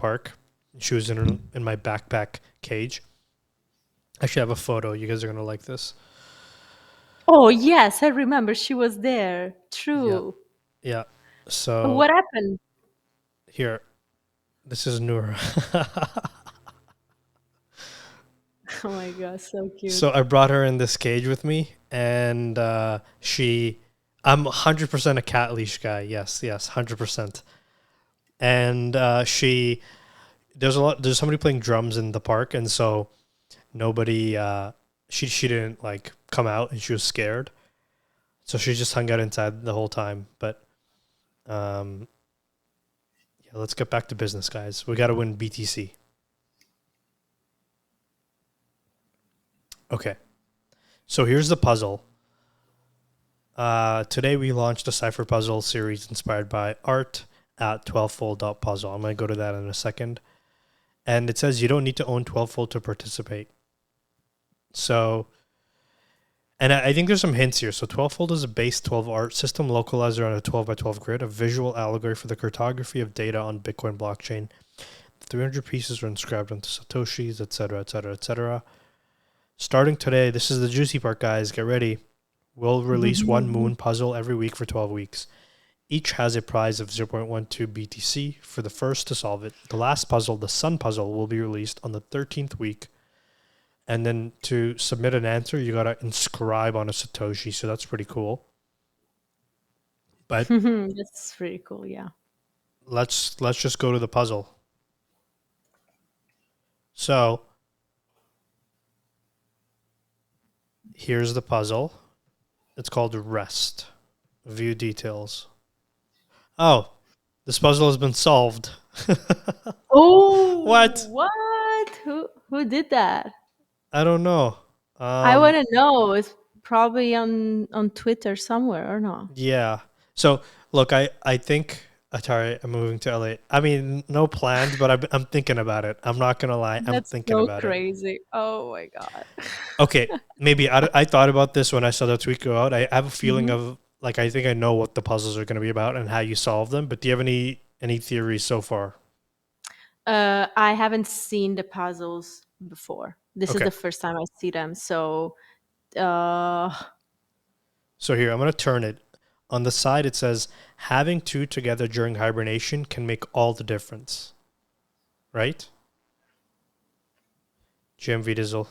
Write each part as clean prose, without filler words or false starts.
park. She was in my backpack cage. Actually, I have a photo. You guys are gonna like this. Oh, yes, I remember she was there. Yeah, True. yeah. But So what happened? here, this is Noor. Oh my god, so cute. So I brought her in this cage with me, and I'm 100% a cat leash guy. Yes, yes, 100%. And there's somebody playing drums in the park, and so nobody, she didn't like come out, and she was scared, so she just hung out inside the whole time. But um, yeah, let's get back to business, guys. We got to win BTC. Okay, so here's the puzzle. Today we launched a cipher puzzle series inspired by art at 12fold.puzzle. I'm going to go to that in a second. And it says you don't need to own 12fold to participate. So, and I think there's some hints here. So 12fold is a base 12 art system localizer on a 12 by 12 grid, a visual allegory for the cartography of data on Bitcoin blockchain. The 300 pieces are inscribed onto Satoshis, etc., etc., etc. Starting today, this is the juicy part, guys. Get ready. We'll release one moon puzzle every week for 12 weeks. Each has a prize of 0.12 BTC for the first to solve it. The last puzzle, the sun puzzle, will be released on the 13th week. And then to submit an answer, you got to inscribe on a Satoshi. So that's pretty cool. But That's pretty cool, yeah. let's just go to the puzzle. So here's the puzzle. It's called Rest. View details. Oh, this puzzle has been solved. Oh, What? what? Who did that? I don't know. I want to know. It's probably on Twitter somewhere or not. Yeah. So look, I think Atari. I'm moving to LA. I mean, no plans, but I'm thinking about it. I'm not gonna lie. I'm That's thinking so about it. crazy. Oh my god. Okay, maybe I thought about this when I saw the tweet go out. I have a feeling Mhm. of like I think I know what the puzzles are going to be about and how you solve them. But do you have any theories so far? I haven't seen the puzzles before. This is Okay, the first time I see them. So, uh, so here I'm going to turn it. On the side, it says having two together during hibernation can make all the difference. Right? GMV Dizzle,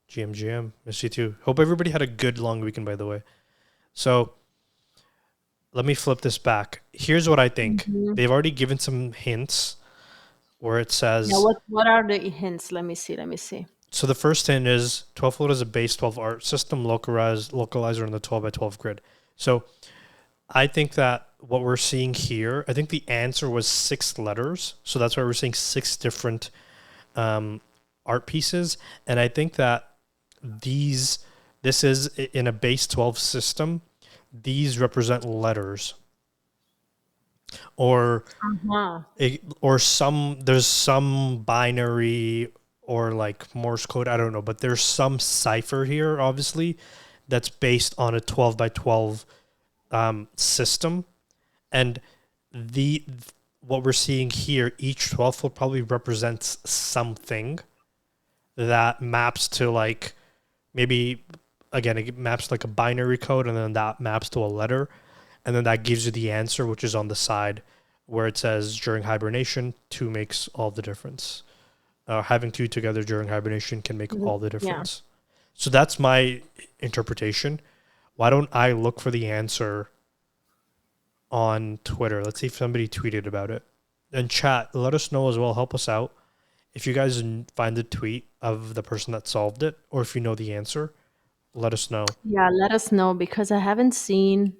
GMGM, miss you too. Hope everybody had a good long weekend, by the way. So let me flip this back. Here's what I think. mhm. They've already given some hints where it Yeah. says. What are the hints? Let me see. Let me see. So the first hint is 12fold is a base 12 art system localizer on the 12 by 12 grid. So I think that what we're seeing here, I think the answer was 6 letters. So that's why we're seeing 6 different art pieces. And I think that this is in a base 12 system. These represent letters, or Uh-huh. there's some binary or like Morse code. I don't know, but there's some cipher here, obviously, that's based on a 12 by 12 system, and the what we're seeing here, each 12 foot probably represents something that maps to like maybe again it maps like a binary code, and then that maps to a letter, and then that gives you the answer, which is on the side where it says during hibernation, two makes all the difference. Having two together during hibernation can make all the Yeah. difference. So that's my interpretation. Why don't I look for the answer on Twitter? Let's see if somebody tweeted about it. And chat, let us know as well. Help us out. If you guys find the tweet of the person that solved it, or if you know the answer, let us know. Yeah. Let us know because I haven't seen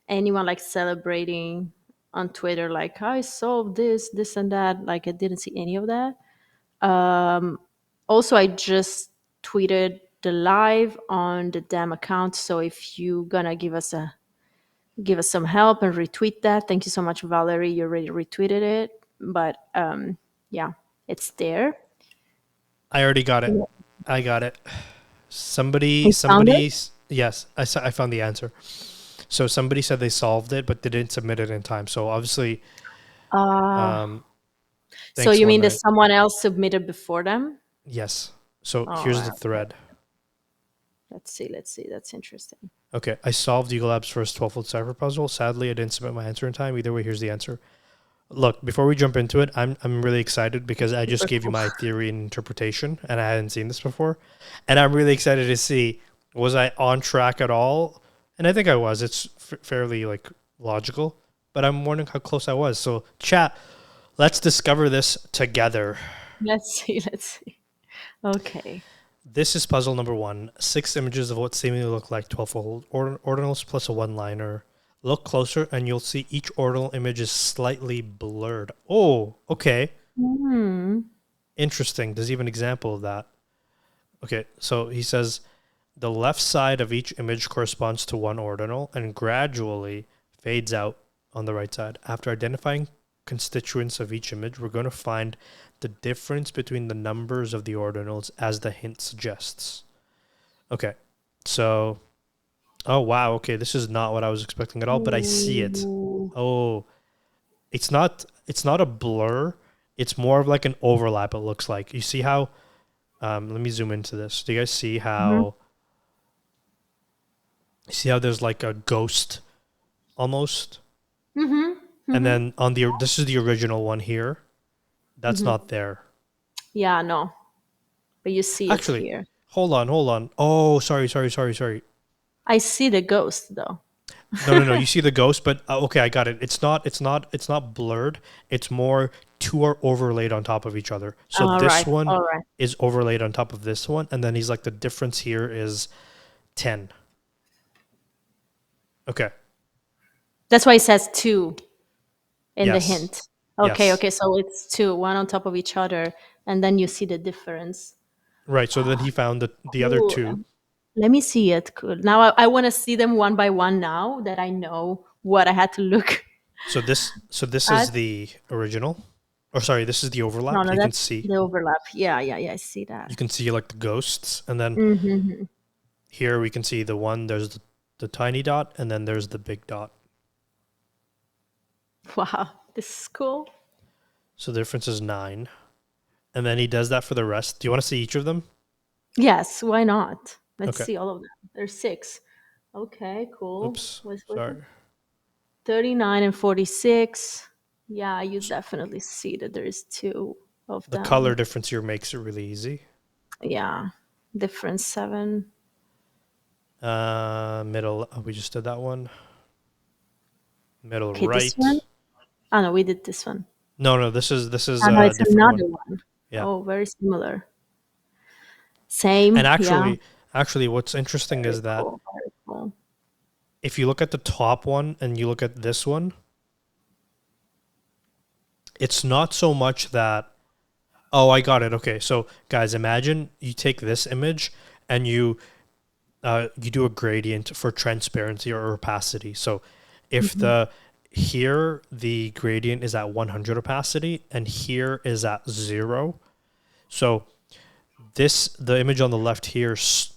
anyone like celebrating on Twitter, like I solved this, and that. Like I didn't see any of that. Also, I just tweeted the live on the damn account. So if you gonna give us some help and retweet that, thank you so much, Valerie. You already retweeted it, but yeah, it's there. I already got it. Yeah. I got it. You found it? Yes, I found the answer. So somebody said they solved it, but they didn't submit it in time. So obviously, Uh, um, So Thanks you one mean that night. someone else submitted before them? Yes. So All here's right. the thread. Let's see. Let's see. That's interesting. Okay, I solved Yuga Labs' first 12-fold cipher puzzle. Sadly, I didn't submit my answer in time. Either way, here's the answer. Look, before we jump into it, I'm really excited because I just Super gave you cool. my theory and interpretation, and I hadn't seen this before, and I'm really excited to see, was I on track at all? And I think I was. It's fairly like logical, but I'm wondering how close I was. So, chat, let's discover this together. Let's see. Let's see. Okay. This is puzzle number 1. 6 images of what seemingly look like 12-fold ordinals plus a one-liner. Look closer and you'll see each ordinal image is slightly blurred. Oh, okay. Hmm. Interesting. There's even an example of that. Okay, so he says the left side of each image corresponds to one ordinal and gradually fades out on the right side. After identifying constituents of each image, we're going to find the difference between the numbers of the ordinals as the hint suggests. Okay, so, oh wow, okay, this is not what I was expecting at all, but I see it. Ooh. Oh, it's not a blur. It's more of like an overlap. It looks like. You see how? Let me zoom into this. Do you guys see Mhm. how? See how there's like a ghost almost, Mhm. and Mhm. then on the this is the original one here. That's Mhm. not there. Yeah. No. But you see it Actually, here. hold on. Oh, sorry. I see the ghost though. No. You see the ghost, but okay, I got it. It's not blurred. It's more two are overlaid on top of each other. So All this right. one All right. is overlaid on top of this one, and then he's like the difference here is 10. Okay. That's why it says two in the Yes. hint. Okay. Yes. Okay. So it's two, one on top of each other, and then you see the difference. Right. So then he found the other Cool. two. Let me see it. Cool. Now I want to see them one by one. Now that I know what I had to look So this at. is the original. Or sorry, this is the No, overlap. no, You can that's see the overlap. Yeah, yeah, yeah. I see that. you can see like the ghosts, and then Mm-hmm. here we can see the one. There's the tiny dot, and then there's the big dot. Wow, this is cool. So the difference is 9. And then he does that for the rest. Do you want to see each of them? Yes, why not? Let's Okay. see all of them. There's 6. Okay, cool. Oops. Was it Sorry. 39 and 46? Yeah, you definitely see that there is 2 of The color them. difference here makes it really easy. Yeah, difference 7. Middle. Oh, we just did that one. Middle Okay, this one. right. Oh no, we did this one. No. This is Oh no, a it's different one. another one. Yeah. Oh, very similar. And Same, yeah. actually, what's interesting Very is that cool. Very cool. if you look at the top one and you look at this one, it's not so much that, oh, I got it. Okay, so guys, imagine you take this image and you do a gradient for transparency or opacity. So if Mhm. here the gradient is at 100 opacity and here is at 0. So the image on the left here,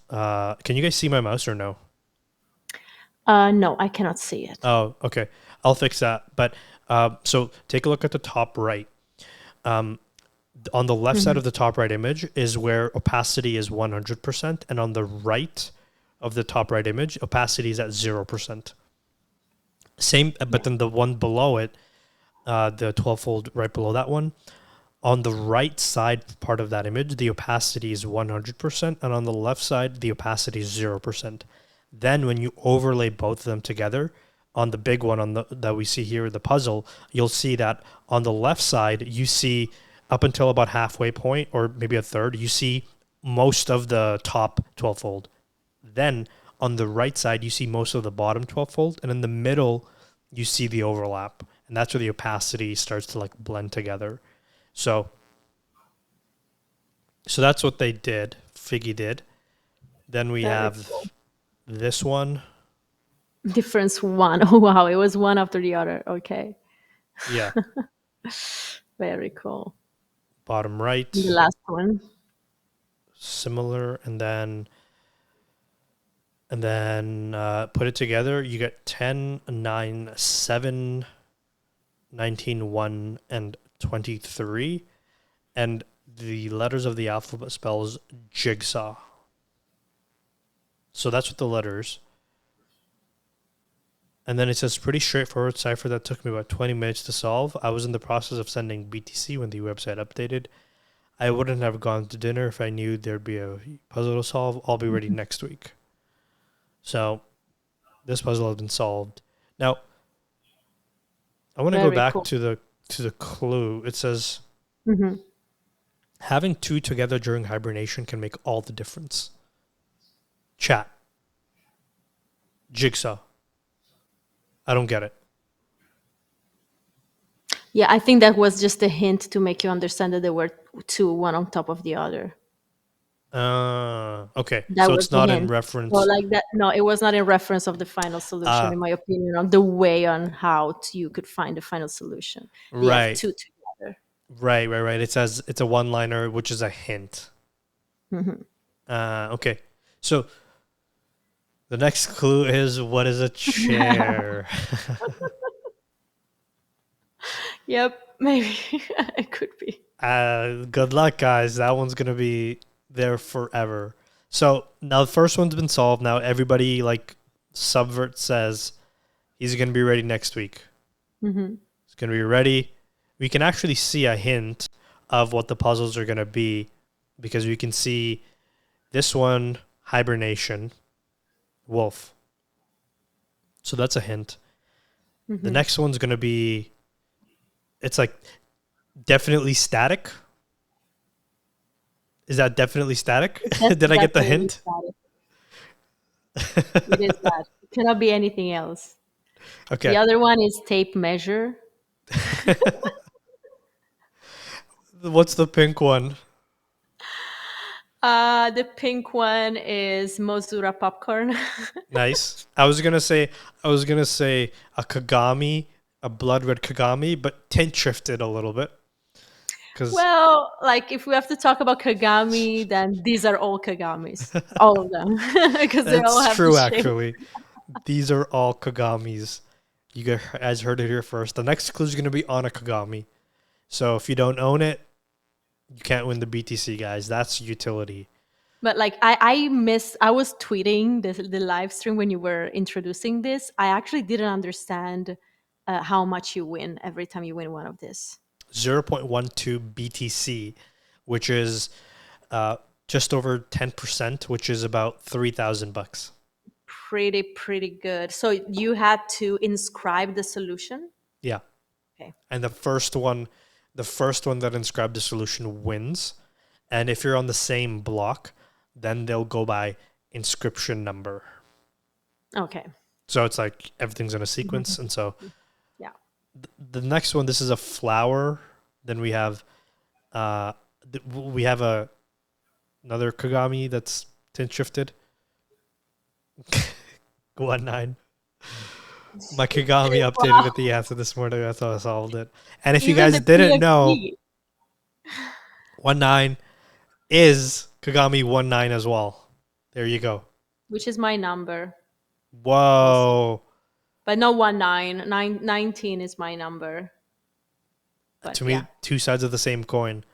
can you guys see my mouse or no? No, I cannot see it. Oh, okay. I'll fix that. But so take a look at the top right. Um, on the left side Mhm. of the top right image is where opacity is 100%, and on the right of the top right image, opacity is at 0%. Same, Yeah. but then the one below it, the 12-fold right below that one, on the right side part of that image, the opacity is 100%, and on the left side, the opacity is 0%. Then when you overlay both of them together, on the big one on the that we see here, the puzzle, you'll see that on the left side, you see up until about halfway point, or maybe a third, you see most of the top 12-fold. Then on the right side, you see most of the bottom 12-fold, and in the middle, you see the overlap. And that's where the opacity starts to like blend together. So that's what they did. Figgy did. Then we Very cool. have this one. Difference 1. Oh wow, it was one after the other. Okay. Yeah, Very cool. bottom And the right, last one. similar, and then put it together. You get 10, 9, 7, 19, 1, and 23. and the letters of the alphabet spells jigsaw. So that's what the letters. And then it says pretty straightforward cipher that took me about 20 minutes to solve. I was in the process of sending BTC when the website updated. I wouldn't have gone to dinner if I knew there'd be a puzzle to solve. I'll be ready next week. So this puzzle has been solved. Now I want to go Very back cool. to the clue. It says Hmm. having two together during hibernation can make all the difference. Chat. Jigsaw. I don't get it. Yeah, I think that was just a hint to make you understand that there were two, one on top of the other. Okay. That So was it's the not in hint. So reference. like that, no, it was not in reference of the final solution, Uh, in my opinion, on the way on how you could find the final solution. You have right. two together. Right. It says it's a one-liner, which is a hint. Hmm. Okay. So the next clue is what is a chair? Yep, maybe it could be. Good luck, guys. That one's gonna be there forever. So now the first one's been solved. Now everybody like Subvert says he's gonna be ready next week. Hmm. He's gonna be ready. We can actually see a hint of what the puzzles are gonna be because we can see this one hibernation wolf. So that's a hint. The Hmm. next one's gonna be it's like definitely static. Is that definitely static? That's Did I get the definitely hint? static. It is that. It cannot be anything else. The Okay. other one is tape measure. What's the pink one? The pink one is Mozura popcorn. Nice. I was gonna say a Kagami, a blood red Kagami, but tint shifted a little bit because Well, like if we have to talk about Kagami, then these are all Kagamis, all of them, because they all it's have the true shape. actually. These are all Kagamis. You guys heard it here first. The next clue is gonna be on a Kagami. So if you don't own it, you can't win the BTC, guys. That's utility. But like I missed. I was tweeting the live stream when you were introducing this. I actually didn't understand how much you win every time you win one of this. 0.12 BTC, which is uh, just over 10%, which is about $3,000. Pretty good. So you had to inscribe the solution. Yeah. Okay. And the first one that inscribed the solution wins. And if you're on the same block, then they'll go by inscription number. Okay. So it's like everything's in a Mhm. sequence. And so Yeah. the next one, this is a flower. Then we have uh, we have another Kagami that's tint shifted. 1-9. My Kagami updated Wow. with the answer this morning. That's how I solved it. And if you Even guys the didn't know, PFP, 1-9 is Kagami 1-9 as well. There you go. which is my number also. Whoa. But not 19 is my number. But To yeah. me, two sides of the same coin.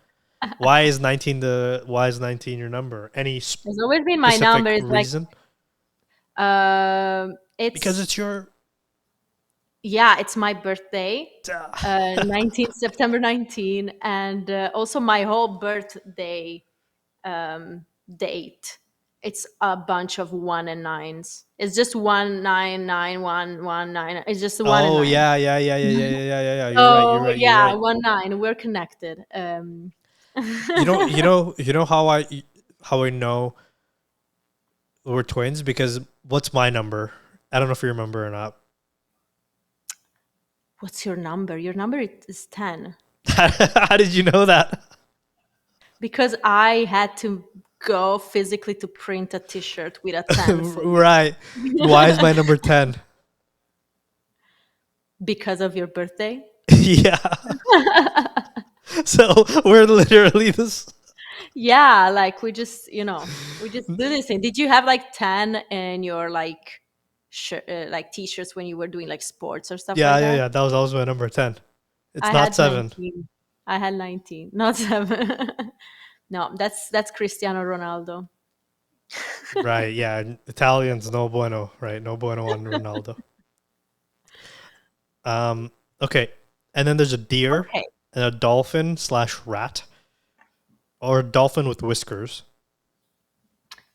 Why is 19 your number? Any It's always been my number. specific It's like reason? Because it's it's your yeah, it's my birthday. uh, 19 September 19, and also my whole birthday date. It's a bunch of one and nines. It's just 1991119. It's just one and Oh nine. yeah. You're right. You're So right. You're yeah, right. 19. We're connected. You know, you know, you know how I know we're twins because what's my number? I don't know if you remember or not. What's your number? Your number is 10. How did you know that? Because I had to go physically to print a t-shirt with a 10 for you. Right. Why is my number 10? Because of your birthday. Yeah. So we're literally this. Yeah, like we just do this thing. Did you have like 10 in your like like t-shirts when you were doing like sports or stuff Yeah, like yeah, that? yeah. That was my number 10. It's I not had 7. 19. I had 19, not 7. No, that's Cristiano Ronaldo. Right, yeah. Italians, no bueno, right? No bueno on Ronaldo. Okay. And then there's a deer Okay. and a dolphin slash rat, or a dolphin with whiskers.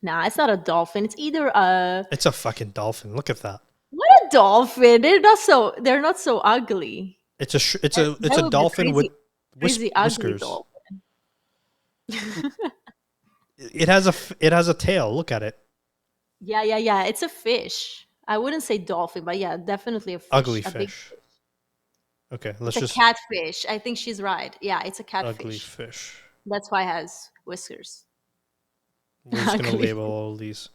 Nah, it's not a dolphin. It's either a It's a fucking dolphin. Look at that. what a dolphin. They're not so ugly. It's That a would be a dolphin with crazy ugly whiskers. dolphin. It has a tail. Look at it. Yeah, yeah, yeah. It's a fish. I wouldn't say dolphin, but yeah, definitely a Ugly fish. A big. fish. Okay, It's let's a just catfish. I think she's right. Yeah, it's a ugly catfish. fish. That's why it has whiskers. We're just gonna Ugly. label all these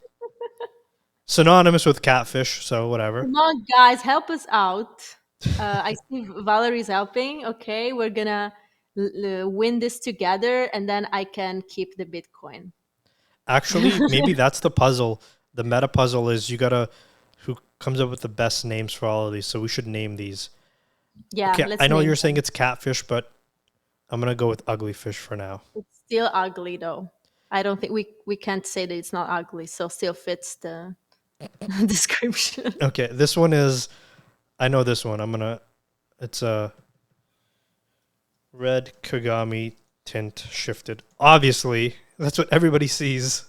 synonymous with catfish. So whatever. Come on, guys, help us out. I see Valerie's helping. Okay, we're gonna win this together, and then I can keep the Bitcoin. Actually, maybe that's the puzzle. The meta puzzle is you gotta who comes up with the best names for all of these. So we should name these. Yeah, Okay, let's I know name you're saying them. it's catfish, but I'm gonna go with ugly fish for now. It's still ugly though. I don't think we can't say that it's not ugly, so still fits the description. Okay, this one is. I know this one. It's a red Kagami tint shifted. Obviously, that's what everybody sees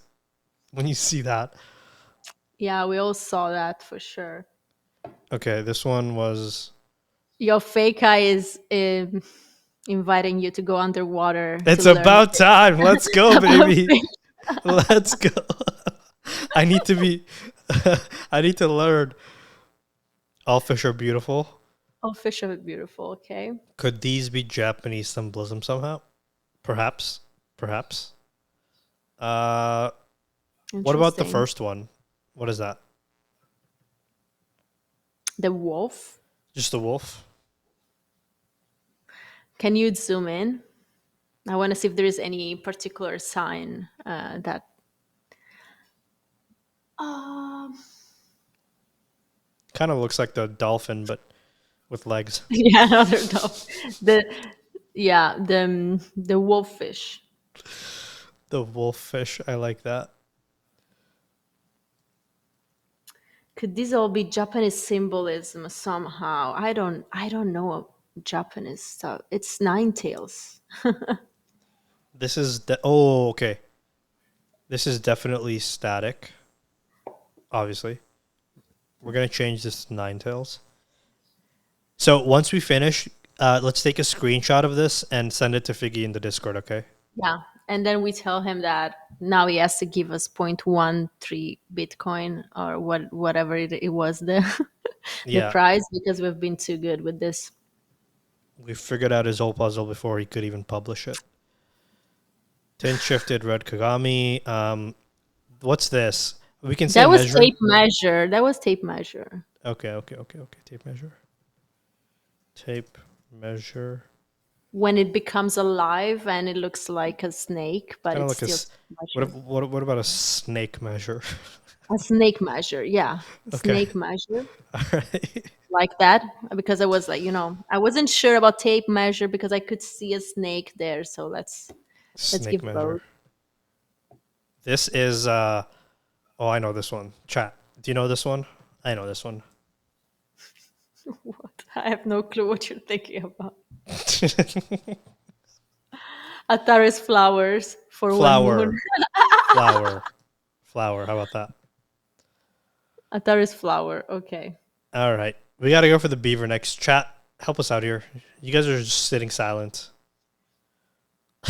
when you see that. Yeah, we all saw that for sure. Okay, this one was. Your fake eye is inviting you to go underwater to It's learn about time. Let's go, about baby. fish. Let's go. I need to be. I need to learn. All fish are beautiful. Oh, fish are beautiful. Okay, Could these be Japanese symbolism somehow? Perhaps. Perhaps. Uh, what about the interesting. first one? What is that? The wolf. Just a wolf? Can you zoom in? I want to see if there is any particular sign that. Um. Kind of looks like the dolphin, but with legs. Yeah, another dog. The the wolffish. The wolf fish. I like that. Could this all be Japanese symbolism somehow? I don't know Japanese stuff. It's nine tails. This is oh, okay. This is definitely static. Obviously, we're gonna change this to nine tails. So once we finish, let's take a screenshot of this and send it to Figgy in the Discord. Okay. Yeah. And then we tell him that now he has to give us 0.13 Bitcoin or whatever it was the the Yeah, price because we've been too good with this. we figured out his whole puzzle before he could even publish it. Tint shifted red Kagami. What's this? We can say That was measure. tape measure. That was tape measure. Okay. Tape measure. Tape measure. When it becomes alive and it looks like a snake, but Kind of it's like still measure. what about a snake measure? A snake measure, yeah, Okay. snake measure All right. like that. Because I was like, I wasn't sure about tape measure because I could see a snake there. So let's Snake give measure. both. This is oh, I know this one. Chat. Do you know this one? I know this one. What? I have no clue what you're thinking about. Ataris flowers for one moon. Flower. Flower. Flower. How about that? Ataris flower. Okay. All right. We got to go for the beaver next. Chat, help us out here. You guys are just sitting silent.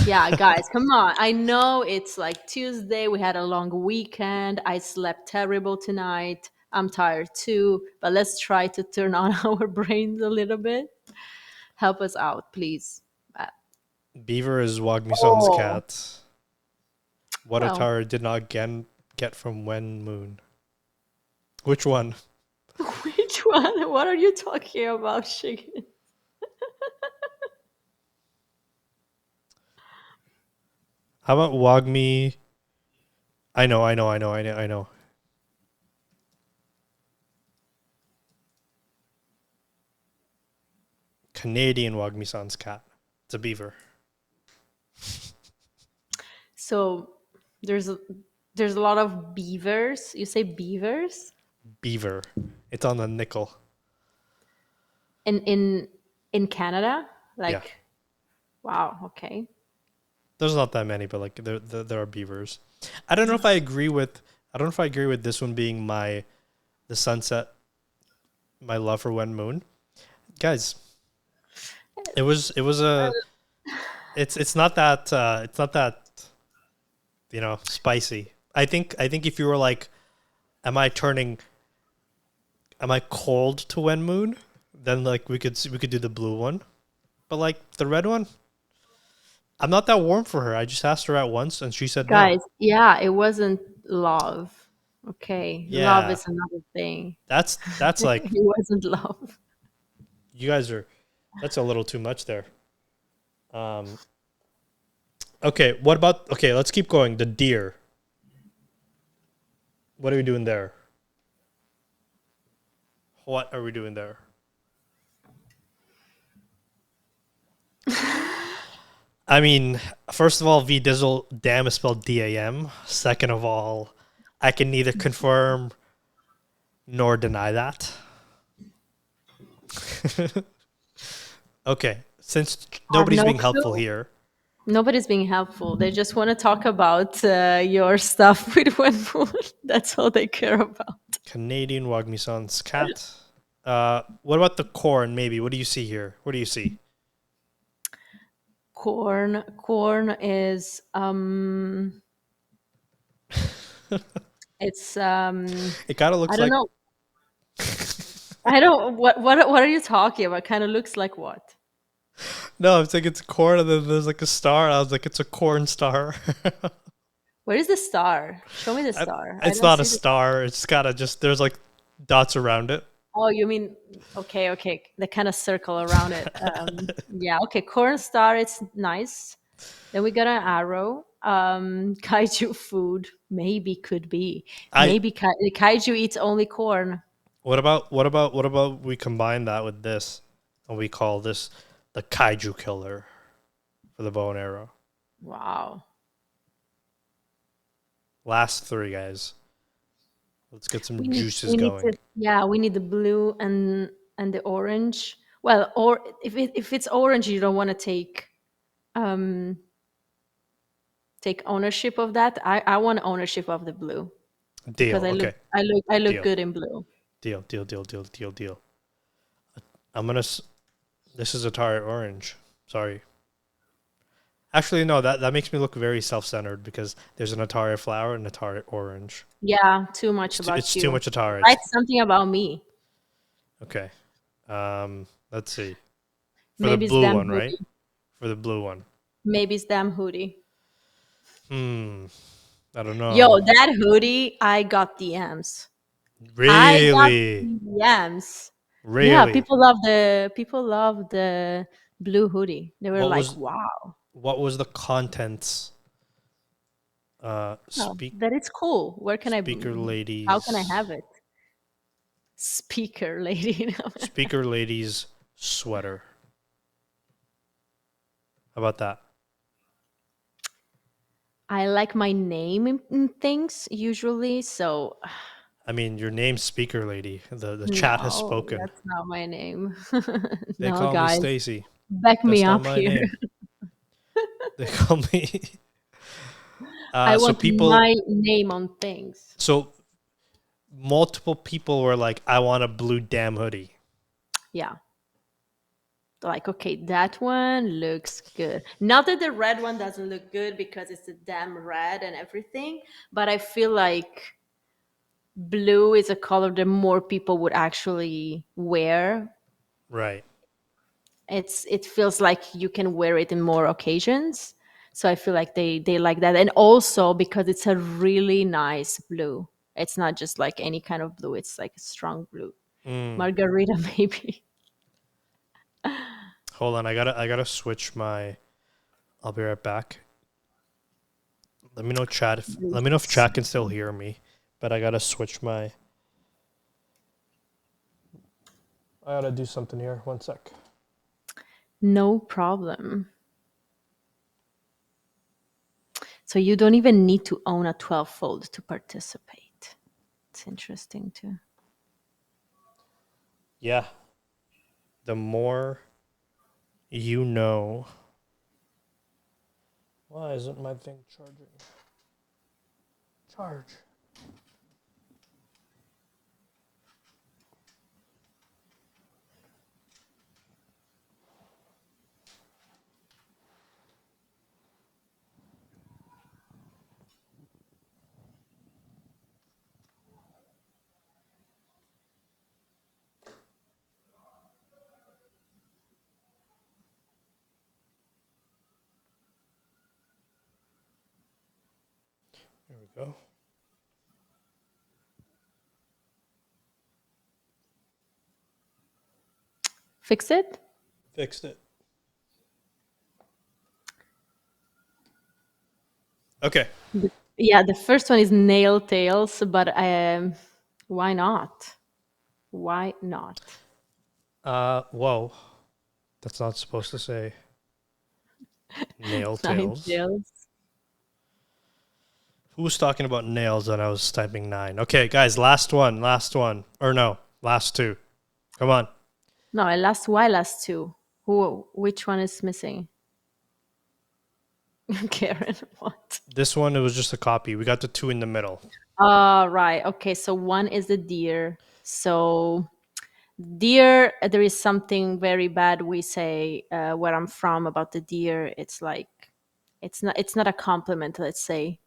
Yeah, guys, come on. I know it's like Tuesday. We had a long weekend. I slept terrible tonight. I'm tired too, but let's try to turn on our brains a little bit. Help us out, please. Beaver is Wagmi-san's Oh, cat. What well, Atara did not get from when moon. Which one? which one? What are you talking about, Shigen? How about Wagmi? I know. Canadian Wagmi-san's cat. It's a beaver. So there's a, there's a lot of beavers. You say beavers Beaver. It's on the nickel. in Canada? Yeah. Like, wow, okay. There's not that many, but like there are beavers. I don't know if I agree with. I don't know if I agree with this one being the sunset, my love for Wen Moon, guys. It was a. It's not that spicy. I think if you were like, am I turning? Am I cold to Wen Moon? Then like we could do the blue one, but like the red one, I'm not that warm for her. I just asked her at once and she said no. Guys, yeah, it wasn't love. Okay, love Yeah, is another thing. that's It like wasn't love. you guys are. That's a little too much there. Um. Okay. What about? Okay, let's keep going. The deer. What are we doing there? What are we doing there? I mean, first of all, V Dizzle damn is spelled DAM. Second of all, I can neither confirm nor deny that. Okay, since I have nobody's no being helpful clue. here, Nobody's being helpful. They just want to talk about your stuff with one food. That's all they care about. Canadian Wagmison's cat. What about the corn? Maybe. What do you see here? What do you see? Corn. Corn is it's It kind of I looks don't like. know. I don't what are you talking about? Kind of looks like what? No, I'm saying it's a corn, and then there's like a star. I was like, it's a corn star. Where is the star? Show me the I, star. I it's don't not a see the. star. It's gotta just there's like dots around it. Oh, you mean okay, okay. The kind of circle around it. Yeah, okay. Corn star, it's nice. Then we got an arrow. Kaiju food maybe could be. I Maybe kaiju eats only corn. what about we combine that with this, and we call this the kaiju killer for the bow and arrow. Wow. Last three guys. Let's get some We need juices we need going. to yeah, we need the blue and the orange. Well, or if it's orange, you don't want to um take ownership of that. I want ownership of the blue Deal. because Okay. I look Deal. good in blue. Deal. Deal. Deal. Deal. Deal. Deal. I'm gonna. This is Atari Orange. Sorry. Actually, no. That makes me look very self-centered because there's an Atari flower and Atari Orange. Yeah, too much It's about too you. much Atari. Write something about me. Okay. Let's see. For the Maybe it's blue damn one, right? hoodie. For the blue one. Maybe it's damn hoodie. Hmm. I don't Yo, know. that hoodie, I got DMs. I got Really? DMs. Yeah, Really? people love the blue hoodie. They were What like, was "Wow, what was the contents? oh, that is cool. Where can I? Speaker How can I ladies have it?" Speaker lady. speaker ladies sweater. How about that? I like my name in things usually, so I mean, your name's speaker lady. The chat has no, spoken. that's not my name. They No, call me guys, Stacy. back me That's not up my here. name. They call me. I So want people. my name on things. So multiple people were like, "I want a blue damn hoodie." Yeah. Like, okay, that one looks good. Not that the red one doesn't look good because it's a damn red and everything, but I feel like blue is a color that more people would actually wear. Right. It feels like you can wear it in more occasions. So I feel like they like that. And also because it's a really nice blue. It's not just like any kind of blue, it's like a strong blue. Mm. Margarita maybe. Hold on. I gotta switch my. I'll be right back. Let me know chat. Let me know if chat can still hear me. But I gotta switch my. I gotta do something here. One sec. No problem. So you don't even need to own a 12-fold to participate. It's interesting too. Yeah. The more you know. Why isn't my thing charging? Charge. There we go. Fix it? Fixed it. Okay. Yeah, the first one is nail tails, but why not? Why not? Whoa. That's not supposed to say nail Nine tails. tails. Who was talking about nails when I was typing 9? Okay, guys, last one. Or no, last 2. Come on. No, last two. Which one is missing? Karen, what? This one, it was just a copy. We got the 2 in the middle. Right. Okay, so one is the deer. So deer, there is something very bad we say where I'm from about the deer. It's like it's not a compliment, let's say,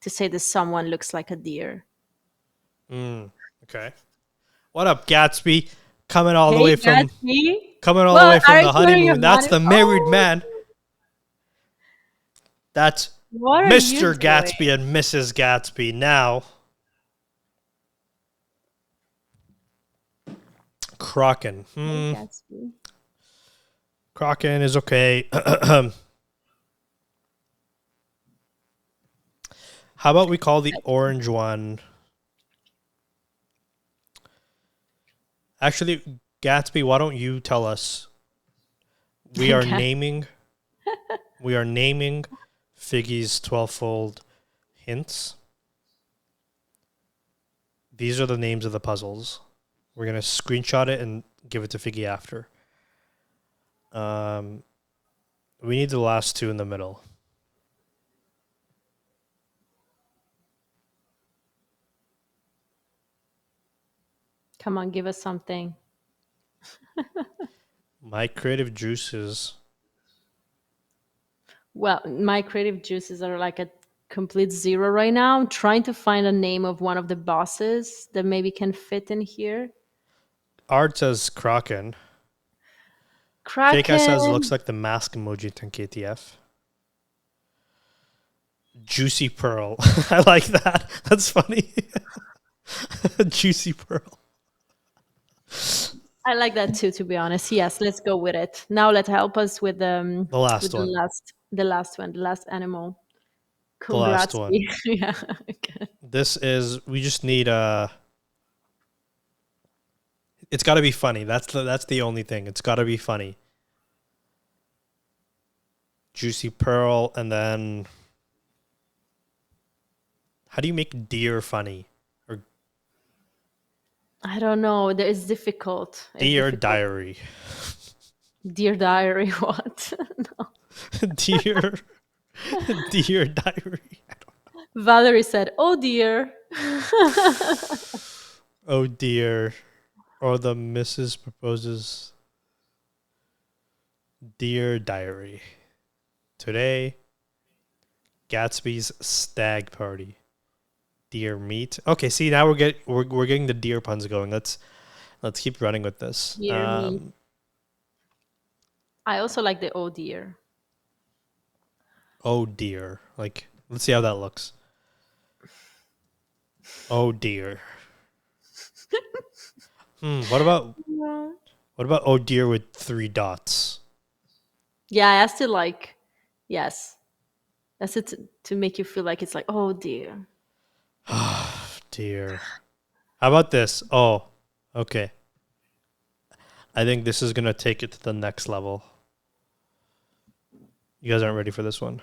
to say that someone looks like a deer. Okay. What up, Gatsby? Coming all the Hey, way from Gatsby. coming all the Well, way from aren't the you wearing your honeymoon. That's money? the married Oh, man. That's what are you Mr. doing? Gatsby and Mrs. Gatsby. Now, Kraken. Hey, Gatsby. Kraken is okay. How about we call the orange one? Actually, Gatsby, why don't you tell us? We are naming Figgy's 12-fold hints. These are the names of the puzzles. We're gonna screenshot it and give it to Figgy after. We need the last 2 in the middle. Come on, give us something. My creative juices. Well, my creative juices are like a complete zero right now. I'm trying to find a name of one of the bosses that maybe can fit in here. Art says Kraken. Fake says Kraken. looks like the mask emoji to KTF. Juicy Pearl. I like that. That's funny. Juicy Pearl. I like that too, to be honest. Yes, let's go with it. Now let's help us with The last the one. last one, the last animal. The last Congrats. one. Yeah. Okay. This is we just need it's got to be funny. That's the only thing. It's got to be funny. Juicy Pearl, and then how do you make deer funny? Or I don't know. It's difficult. It's Dear difficult. Diary. Dear diary, what? No. Dear Dear Diary. Valerie said, "Oh dear." Oh dear. Or the Mrs. proposes. Dear Diary. Today, Gatsby's stag party. Deer meat. Okay, see now we're getting the deer puns going. Let's keep running with this. Dear me. I also like the "oh dear." Oh dear. Like let's see how that looks. Oh dear. What about oh dear with 3 dots? Yeah, I still like. Yes, that's it to make you feel like it's like, oh dear. Dear. How about this? Oh, okay. I think this is gonna take it to the next level. You guys aren't ready for this one.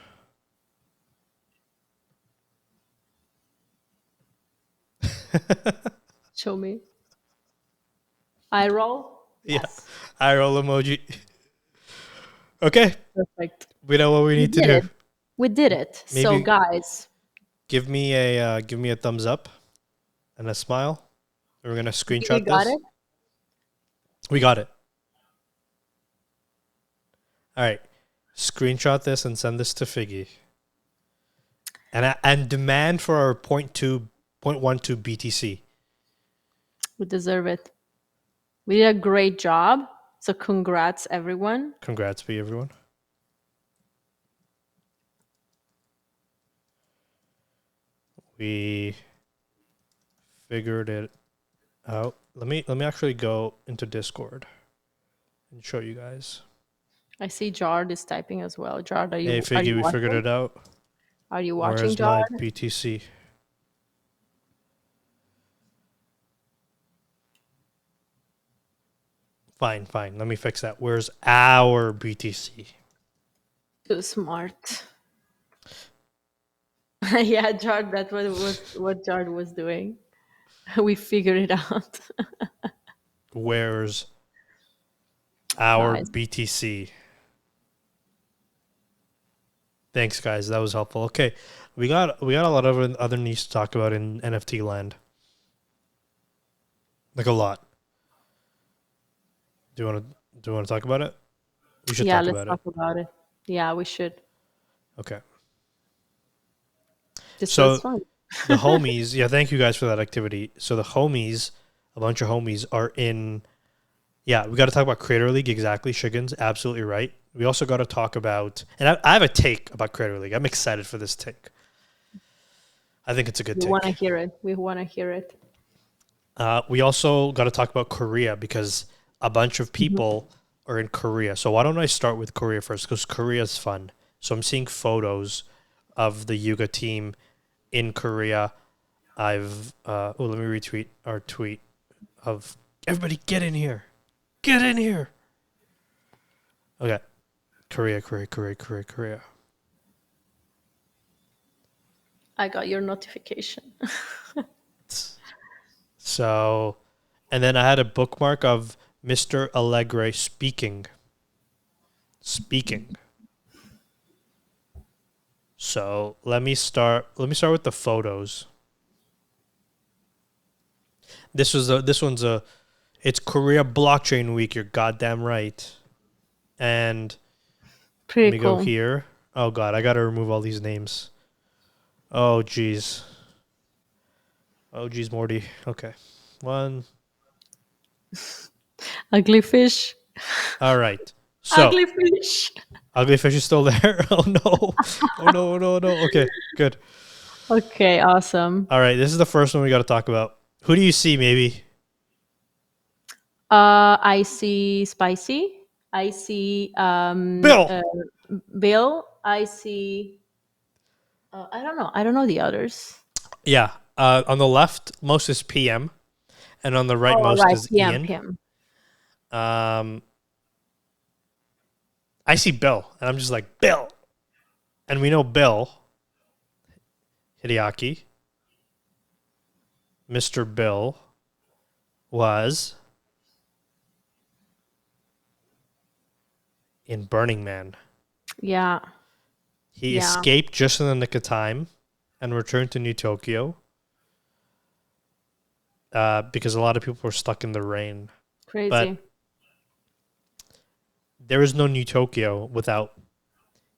Show me. Eye roll? Yeah, Yes. eye roll emoji. Okay, Perfect. we know what we We need to did do. it. We did it. So, Maybe guys, give me a thumbs up and a smile. We're gonna we screenshot got this. it. We got it. All right, screenshot this and send this to Figgy. And demand for our 0.12 BTC. We deserve it. We did a great job. So, congrats, everyone. Congrats, be everyone. We figured it out. Let me actually go into Discord and show you guys. I see Jard is typing as well. Jard, Hey, are you Figgy, we figured watching? it out. Are you watching, Where's my Jard? BTC? Fine. Let me fix that. Where's our BTC? Too smart. Yeah, Jard, that was what Jard was doing. We figured it out. Where's our Nice. BTC? Thanks, guys. That was helpful. Okay, we got a lot of other news to talk about in NFT land. Like a lot. Do you want to talk about it? We should Yeah, talk let's about it. talk about it. Yeah, we should. Okay. This was So fun. the homies, yeah, thank you guys for that activity. So the homies, a bunch of homies are in. Yeah, we got to talk about Creator League. Exactly, Shiggins, absolutely right. We also got to talk about, and I have a take about Creator League. I'm excited for this take. I think it's a good We want to take. hear it. We want to hear it. We also got to talk about Korea because a bunch of people are in Korea. So why don't I start with Korea first? Because Korea is fun. So I'm seeing photos of the Yuga team in Korea. I've let me retweet our tweet of everybody get in here. Get in here. Okay. Korea. I got your notification. So, and then I had a bookmark of Mr. Allegre speaking. So let me start with the photos. This one's a it's Korea Blockchain Week. You're goddamn right. And let Pretty me go cool. here. Oh god, I gotta remove all these names. Oh geez. Morty. Okay, one. Ugly fish. All right. So Ugly fish. ugly fish is still there. Oh no. No. Okay, good. Okay, awesome. All right, this is the first one we got to talk about. Who do you see? Maybe I see Spicy. I see Bill. Bill. I see. I don't know. I don't know the others. Yeah. On the left, most is PM, and on the right, Oh, most right. is PM. Ian. PM. Um, I see Bill, and I'm just like Bill, and we know Bill Hideaki, Mr. Bill, was in Burning Man. Yeah. He Yeah. escaped just in the nick of time and returned to New Tokyo because a lot of people were stuck in the rain. Crazy. But there is no New Tokyo without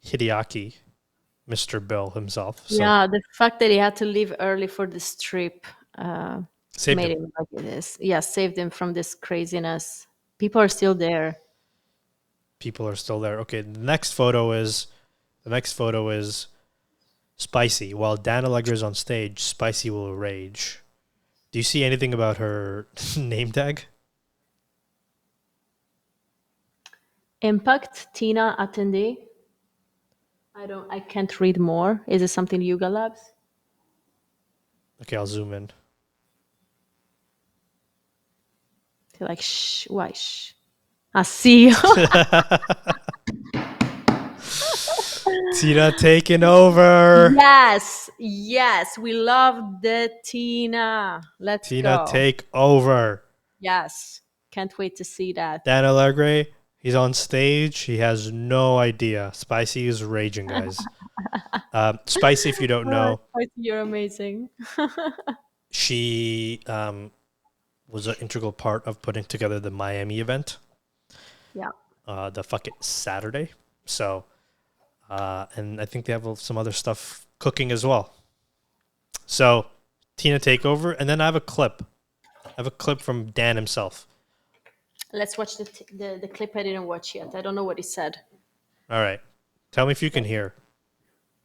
Hideaki, Mr. Bill himself. So Yeah, the fact that he had to leave early for this trip saved made him. him like this. Yeah, saved him from this craziness. People are still there. People are still there. Okay, the next photo is Spicy. While Dan Allegra is on stage, Spicy will rage. Do you see anything about her name tag? Impact Tina attendee. I can't read more. Is it something Yuga Labs? Okay, I'll zoom in. They're like, shh, why shh? I see you. Tina taking over. Yes, yes, we love the Tina. Let's Tina go. take over. Yes, can't wait to see that. Dan Allegre, he's on stage. He has no idea. Spicy is raging, guys. Spicy, if you don't Oh, know, you're amazing. she was an integral part of putting together the Miami event, Yeah. the fuck it Saturday. So, and I think they have some other stuff cooking as well. So, Tina take over, and then I have a clip. I have a clip from Dan himself. Let's watch the clip I didn't watch yet. I don't know what he said. All right. Tell me if you can hear.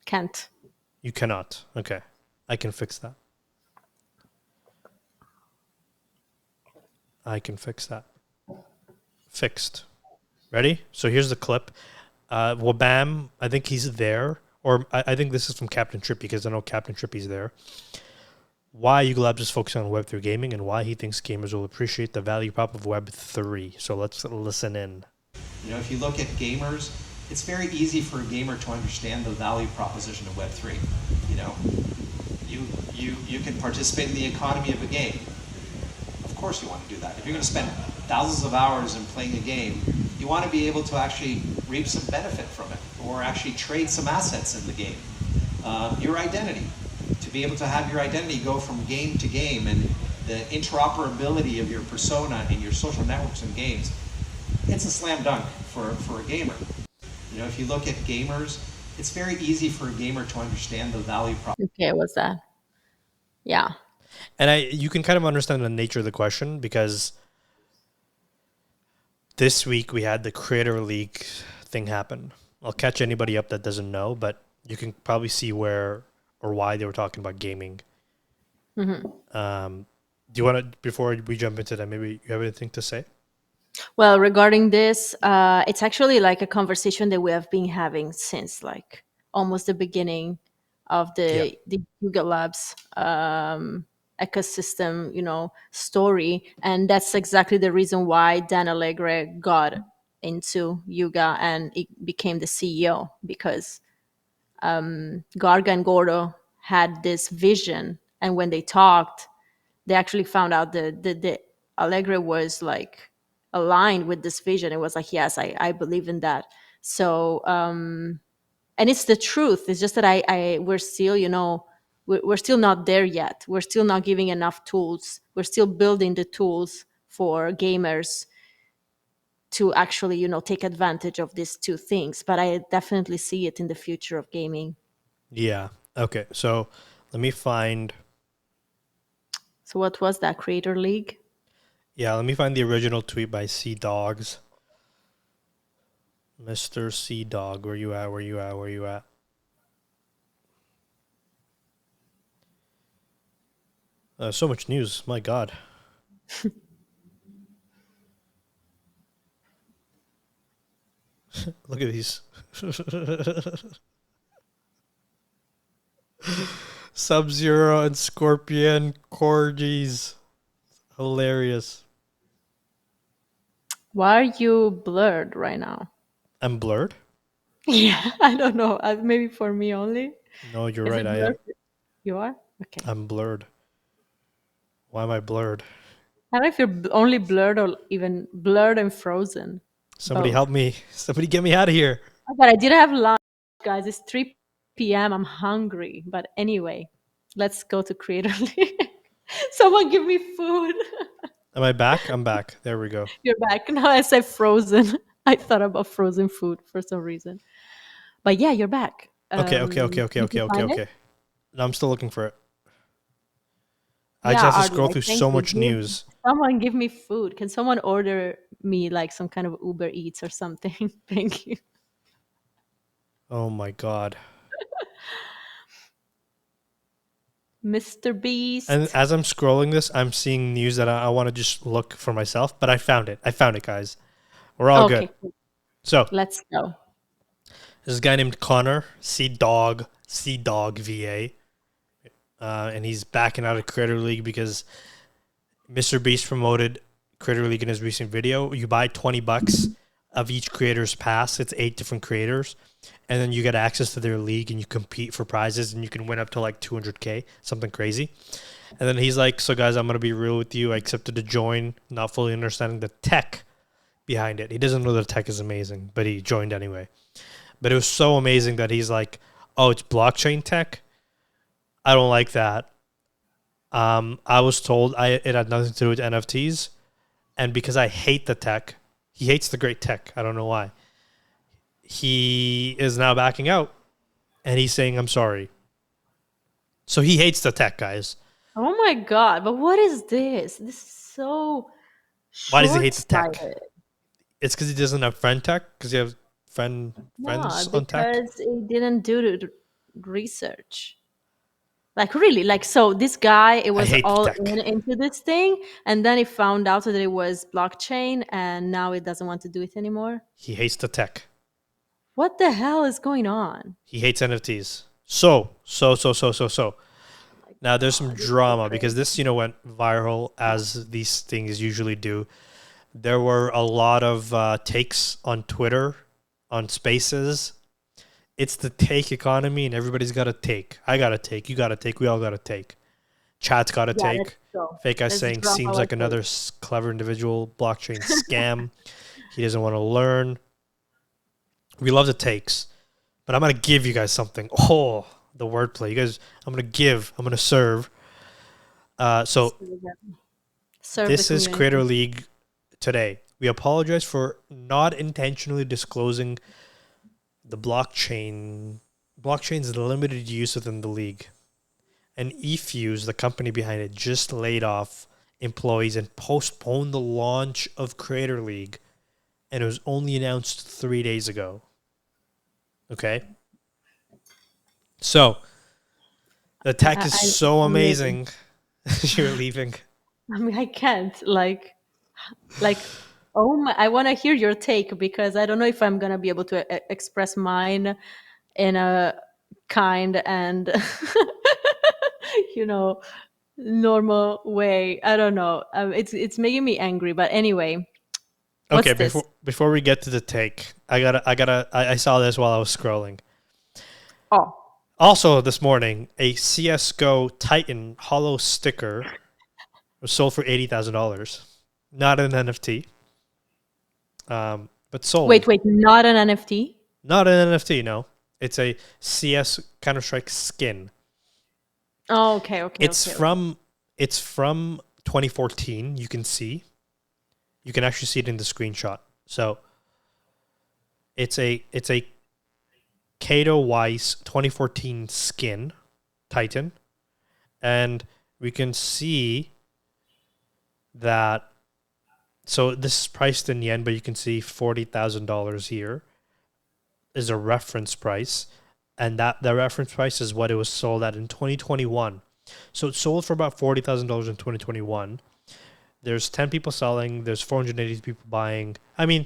Can't. You cannot. Okay. I can fix that. I can fix that. Fixed. Ready? So here's the clip. Wabam, I think he's there. Or I think this is from Captain Trippy because I know Captain Trippy's there. Why Yuga Labs is focusing on Web3 gaming and why he thinks gamers will appreciate the value prop of Web3. So let's listen in. You know, if you look at gamers, it's very easy for a gamer to understand the value proposition of Web3. You know, you can participate in the economy of a game. Of course you want to do that. If you're going to spend thousands of hours in playing a game, you want to be able to actually reap some benefit from it or actually trade some assets in the game. Your identity, to be able to have your identity go from game to game and the interoperability of your persona in your social networks and games, it's a slam dunk for a gamer. You know, if you look at gamers, it's very easy for a gamer to understand the value prop. Okay, what's that? Yeah. And you can kind of understand the nature of the question because this week we had the Creator League thing happen. I'll catch anybody up that doesn't know, but you can probably see where or why they were talking about gaming. Mm-hmm. Do you want to, before we jump into that, maybe you have anything to say? Well, regarding this, it's actually like a conversation that we have been having since like almost the beginning of the Yuga Labs ecosystem, story, and that's exactly the reason why Dan Allegre got into Yuga and it became the CEO because Garga and Gordo had this vision, and when they talked, they actually found out that the Allegre was like aligned with this vision. It was like, yes, I believe in that. So, and it's the truth. It's just that we're still, we're still not there yet. We're still not giving enough tools. We're still building the tools for gamers to actually, take advantage of these two things. But I definitely see it in the future of gaming. Yeah. Okay. So let me find. So what was that, Creator League? Yeah, let me find the original tweet by Sea Dogs. Mr. Sea Dog, where you at? Where you at? Where you at? So much news. My God. Look at these. Sub-Zero and Scorpion corgis. Hilarious. Why are you blurred right now? I'm blurred? Yeah, I don't know. Maybe for me only. No, you're Is right. it I am. blurred? You are? Okay. I'm blurred. Why am I blurred? I don't know if you're only blurred or even blurred and frozen. Somebody Both. help me. Somebody get me out of here. Oh, but I didn't have lunch, guys. It's 3 p.m. I'm hungry. But anyway, let's go to Creator League. Someone give me food. Am I back? I'm back. There we go. You're back. Now I said frozen. I thought about frozen food for some reason. But yeah, you're back. Okay. Did you find it? No, I'm still looking for it. I just Yeah, have to Artie, scroll I through thank so you. much news. Someone give me food. Can someone order me like some kind of Uber Eats or something? Thank you. Oh my God. Mr. Beast. And as I'm scrolling this, I'm seeing news that I want to just look for myself, but I found it. I found it, guys. We're all good. Okay, cool. So, Let's go. there's a guy named Connor, Sea Dog VA. And he's backing out of Creator League because Mr. Beast promoted Creator League in his recent video. You buy $20 of each creator's pass. It's 8 different creators. And then you get access to their league and you compete for prizes and you can win up to like 200K, something crazy. And then he's like, so guys, I'm going to be real with you. I accepted to join, not fully understanding the tech behind it. He doesn't know the tech is amazing, but he joined anyway. But it was so amazing that he's like, oh, it's blockchain tech? I don't like that. I was told it had nothing to do with NFTs. And because I hate the tech, he hates the great tech. I don't know why. He is now backing out. And he's saying, I'm sorry. So he hates the tech, guys. Oh my God. But what is this? This is so Why does he hate the tech? short-sighted. It's because he doesn't have friend tech? Because you have friends on tech? Because he didn't do the research. Like really, like so this guy, it was hate the all tech. into this thing, and then he found out that it was blockchain, and now he doesn't want to do it anymore. He hates the tech. What the hell is going on? He hates NFTs. So. Now there's some drama because this, went viral as these things usually do. There were a lot of takes on Twitter, on Spaces. It's the take economy and everybody's got to take. I got to take. You got to take. We all got to take. Chat's got to take. Fake guy saying seems like another clever individual blockchain scam. He doesn't want to learn. We love the takes. But I'm going to give you guys something. Oh, the wordplay. You guys, I'm going to give. I'm going to serve. So this is Creator League today. We apologize for not intentionally disclosing the blockchain's limited use within the league. And eFuse, the company behind it, just laid off employees and postponed the launch of Creator League. And it was only announced 3 days ago. Okay? So, the tech is so amazing. You're leaving. I mean, I can't. Like, oh my! I want to hear your take because I don't know if I'm gonna be able to express mine in a kind and normal way. I don't know. It's making me angry. But anyway, okay. Before we get to the take, I saw this while I was scrolling. Oh. Also, this morning, a CS:GO Titan hollow sticker was sold for $80,000. Not an NFT, but sold. Wait, not an NFT? Not an NFT, no. It's a CS Counter-Strike skin. Oh, okay. It's from 2014. You can see. You can actually see it in the screenshot. So it's a Kato Weiss 2014 skin Titan, and we can see that. So this is priced in yen, but you can see $40,000 here is a reference price, and that the reference price is what it was sold at in 2021. So it sold for about $40,000 in 2021. There's 10 people selling. There's 480 people buying. I mean,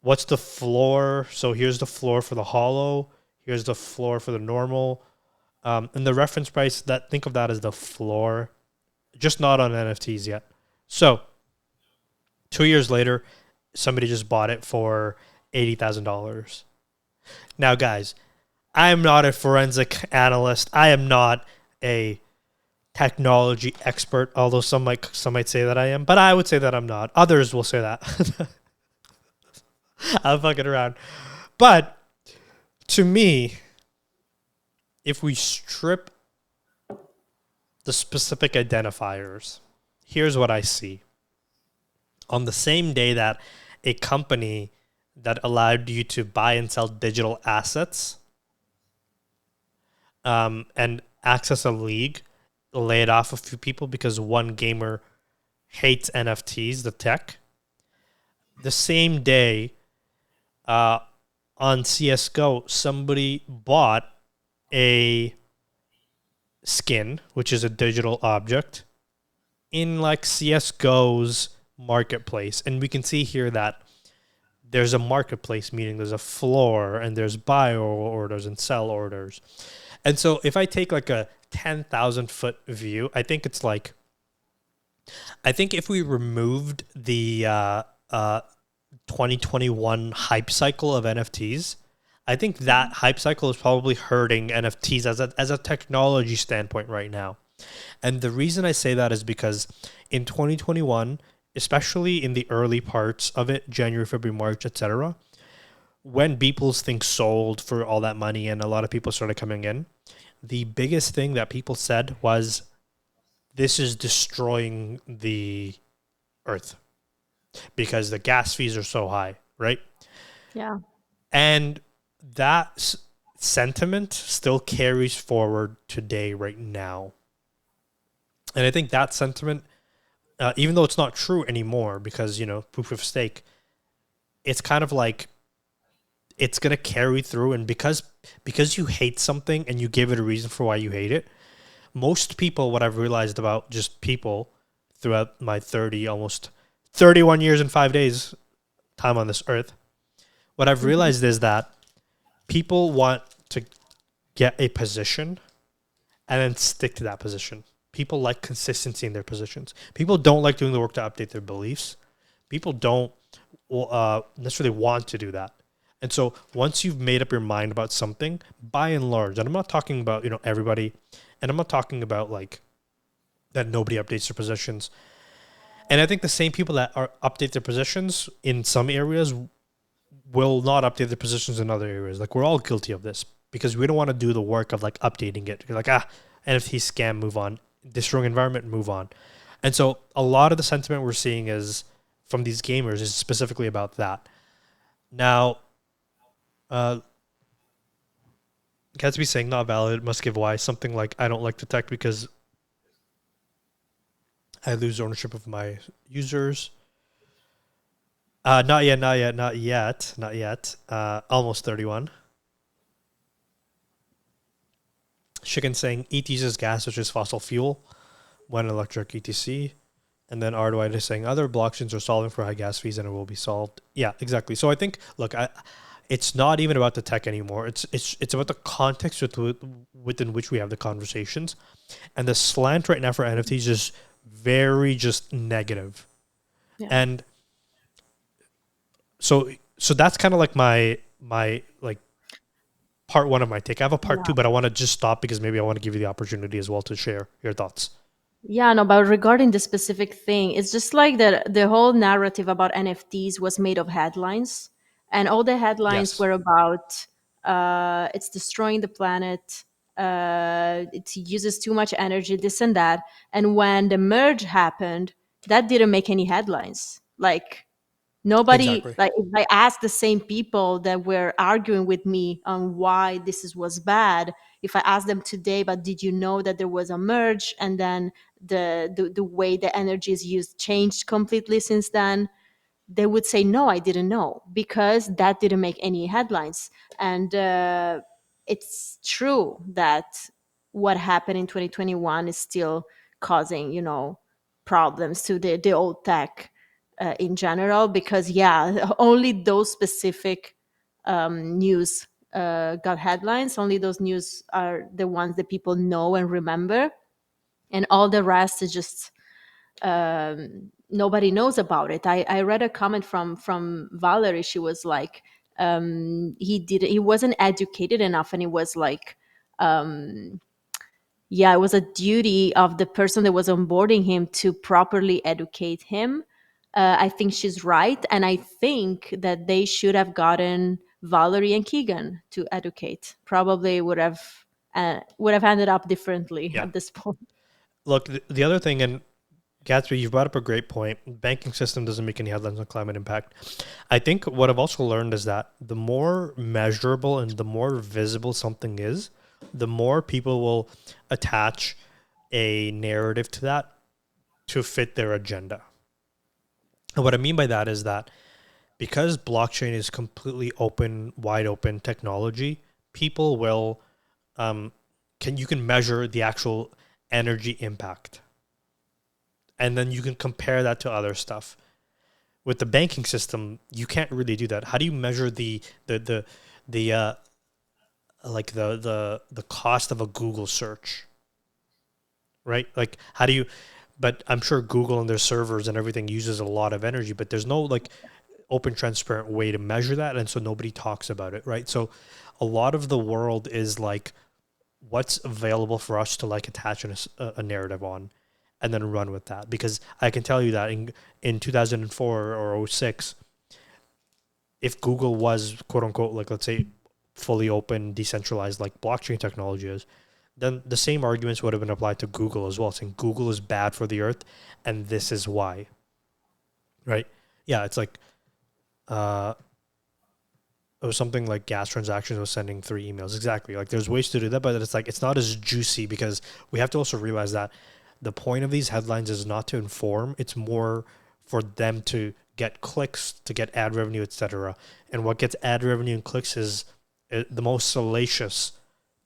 what's the floor? So here's the floor for the hollow. Here's the floor for the normal. And the reference price, think of that as the floor. Just not on NFTs yet. So 2 years later, somebody just bought it for $80,000. Now, guys, I am not a forensic analyst. I am not a technology expert, although some might say that I am. But I would say that I'm not. Others will say that. I'm fucking around. But to me, if we strip the specific identifiers, here's what I see. On the same day that a company that allowed you to buy and sell digital assets and access a league laid off a few people because one gamer hates NFTs, the tech. The same day, on CS:GO, somebody bought a skin, which is a digital object, in like CS:GO's marketplace. And we can see here that there's a marketplace, meaning there's a floor and there's buy orders and sell orders. And so if I take like a 10,000 foot view, I think if we removed the 2021 hype cycle of NFTs. I think that hype cycle is probably hurting NFTs as a technology standpoint right now. And the reason I say that is because in 2021, especially in the early parts of it, January, February, March, etc., when Beeple's thing sold for all that money and a lot of people started coming in, the biggest thing that people said was, this is destroying the earth because the gas fees are so high, right? Yeah. And that sentiment still carries forward today, right now. And I think that sentiment, even though it's not true anymore because, proof of stake, it's kind of like it's going to carry through. And because you hate something and you give it a reason for why you hate it, most people, what I've realized about just people throughout my almost 31 years and 5 days time on this earth, what I've realized is that people want to get a position and then stick to that position. People like consistency in their positions. People don't like doing the work to update their beliefs. People don't necessarily want to do that. And so once you've made up your mind about something, by and large, and I'm not talking about, everybody, and I'm not talking about like that nobody updates their positions. And I think the same people that update their positions in some areas will not update their positions in other areas. Like, we're all guilty of this because we don't want to do the work of like updating it. You're like, NFT scam, move on. Destroying environment, move on. And so a lot of the sentiment we're seeing is from these gamers is specifically about that. Now, Gatsby saying not valid, must give why. Something like, I don't like the tech because I lose ownership of my users. Not yet. Almost 31. Chicken saying ET uses gas, which is fossil fuel, when electric etc. And then Ardwide is saying other blockchains are solving for high gas fees and it will be solved. Yeah, exactly. So I think, look, it's not even about the tech anymore. It's about the context within which we have the conversations. And the slant right now for NFTs is very just negative. Yeah. And so that's kind of like my like part one of my take. I have a part two, but I want to just stop because maybe I want to give you the opportunity as well to share your thoughts. Yeah, no, but regarding the specific thing, it's just like the whole narrative about NFTs was made of headlines, and all the headlines were about it's destroying the planet, it uses too much energy, this and that. And when the merge happened, that didn't make any headlines. Like, nobody, Exactly. like, if I asked the same people that were arguing with me on why was bad, if I asked them today, but did you know that there was a merge, and then the way the energy is used changed completely since then, they would say, no, I didn't know, because that didn't make any headlines. And it's true that what happened in 2021 is still causing, problems to the old tech in general, because only those specific news got headlines. Only those news are the ones that people know and remember, and all the rest is just nobody knows about it. I read a comment from Valerie. She was like, he wasn't educated enough, and it was like, it was a duty of the person that was onboarding him to properly educate him. I think she's right, and I think that they should have gotten Valerie and Keegan to educate. Probably would have ended up differently at this point. Look, the other thing, and Gatsby, you've brought up a great point. Banking system doesn't make any headlines on climate impact. I think what I've also learned is that the more measurable and the more visible something is, the more people will attach a narrative to that to fit their agenda. And what I mean by that is that because blockchain is completely open, wide open technology, people will you can measure the actual energy impact. And then you can compare that to other stuff. With the banking system, you can't really do that. How do you measure the cost of a Google search? Right? Like, how do you? But I'm sure Google and their servers and everything uses a lot of energy. But there's no like open, transparent way to measure that, and so nobody talks about it, right? So a lot of the world is like what's available for us to like attach a narrative on and then run with that. Because I can tell you that in 2004 or 06, if Google was quote unquote, like let's say fully open, decentralized, like blockchain technology is, then the same arguments would have been applied to Google as well, saying Google is bad for the earth and this is why, right? Yeah, it's like, it was something like gas transactions was sending 3 emails. Exactly. Like there's ways to do that, but it's like, it's not as juicy because we have to also realize that the point of these headlines is not to inform. It's more for them to get clicks, to get ad revenue, etc. And what gets ad revenue and clicks is the most salacious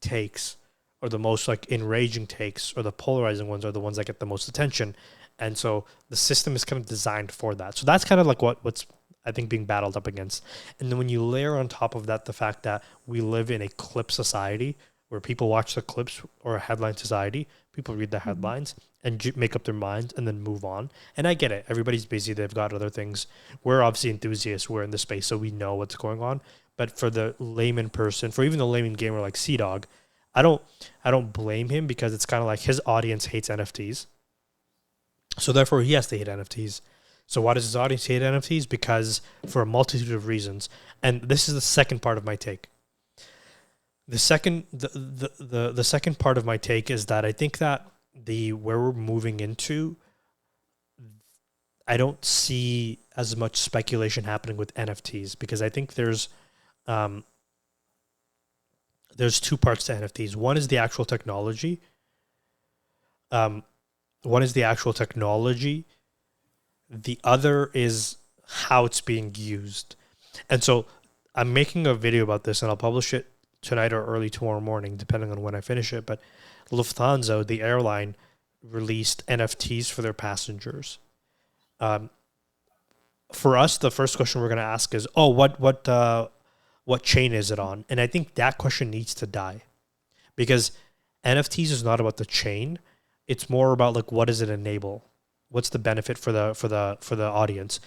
takes or the most like enraging takes or the polarizing ones are the ones that get the most attention. And so the system is kind of designed for that. So that's kind of like what's I think being battled up against. And then when you layer on top of that the fact that we live in a clip society where people watch the clips, or a headline society, people read the headlines and make up their minds and then move on. And I get it. Everybody's busy. They've got other things. We're obviously enthusiasts. We're in the space, so we know what's going on. But for the layman person, for even the layman gamer like Sea-Dog, I don't blame him because it's kind of like his audience hates NFTs. So therefore he has to hate NFTs. So why does his audience hate NFTs? Because for a multitude of reasons. And this is the second part of my take. The second part of my take is that I think that where we're moving into, I don't see as much speculation happening with NFTs because I think there's 2 parts to NFTs. One is the actual technology. The other is how it's being used. And so I'm making a video about this and I'll publish it tonight or early tomorrow morning, depending on when I finish it. But Lufthansa, the airline, released NFTs for their passengers. For us, the first question we're going to ask is, what chain is it on? And I think that question needs to die because NFTs is not about the chain. It's more about like, what does it enable? What's the benefit for the audience?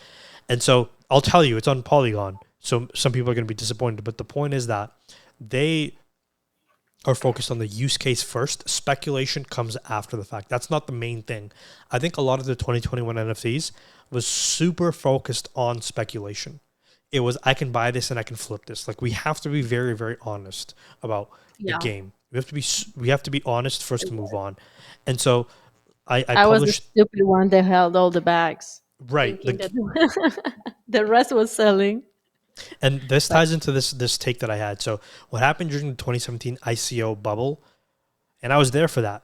And so I'll tell you, it's on Polygon. So some people are going to be disappointed, but the point is that they are focused on the use case first. Speculation comes after the fact. That's not the main thing. I think a lot of the 2021 NFTs was super focused on speculation. It was, I can buy this and I can flip this. Like we have to be very, very honest about the game. We have to be honest first to move on. And so I was the stupid one that held all the bags. Right. The rest was selling. And this ties into this take that I had. So what happened during the 2017 ICO bubble, and I was there for that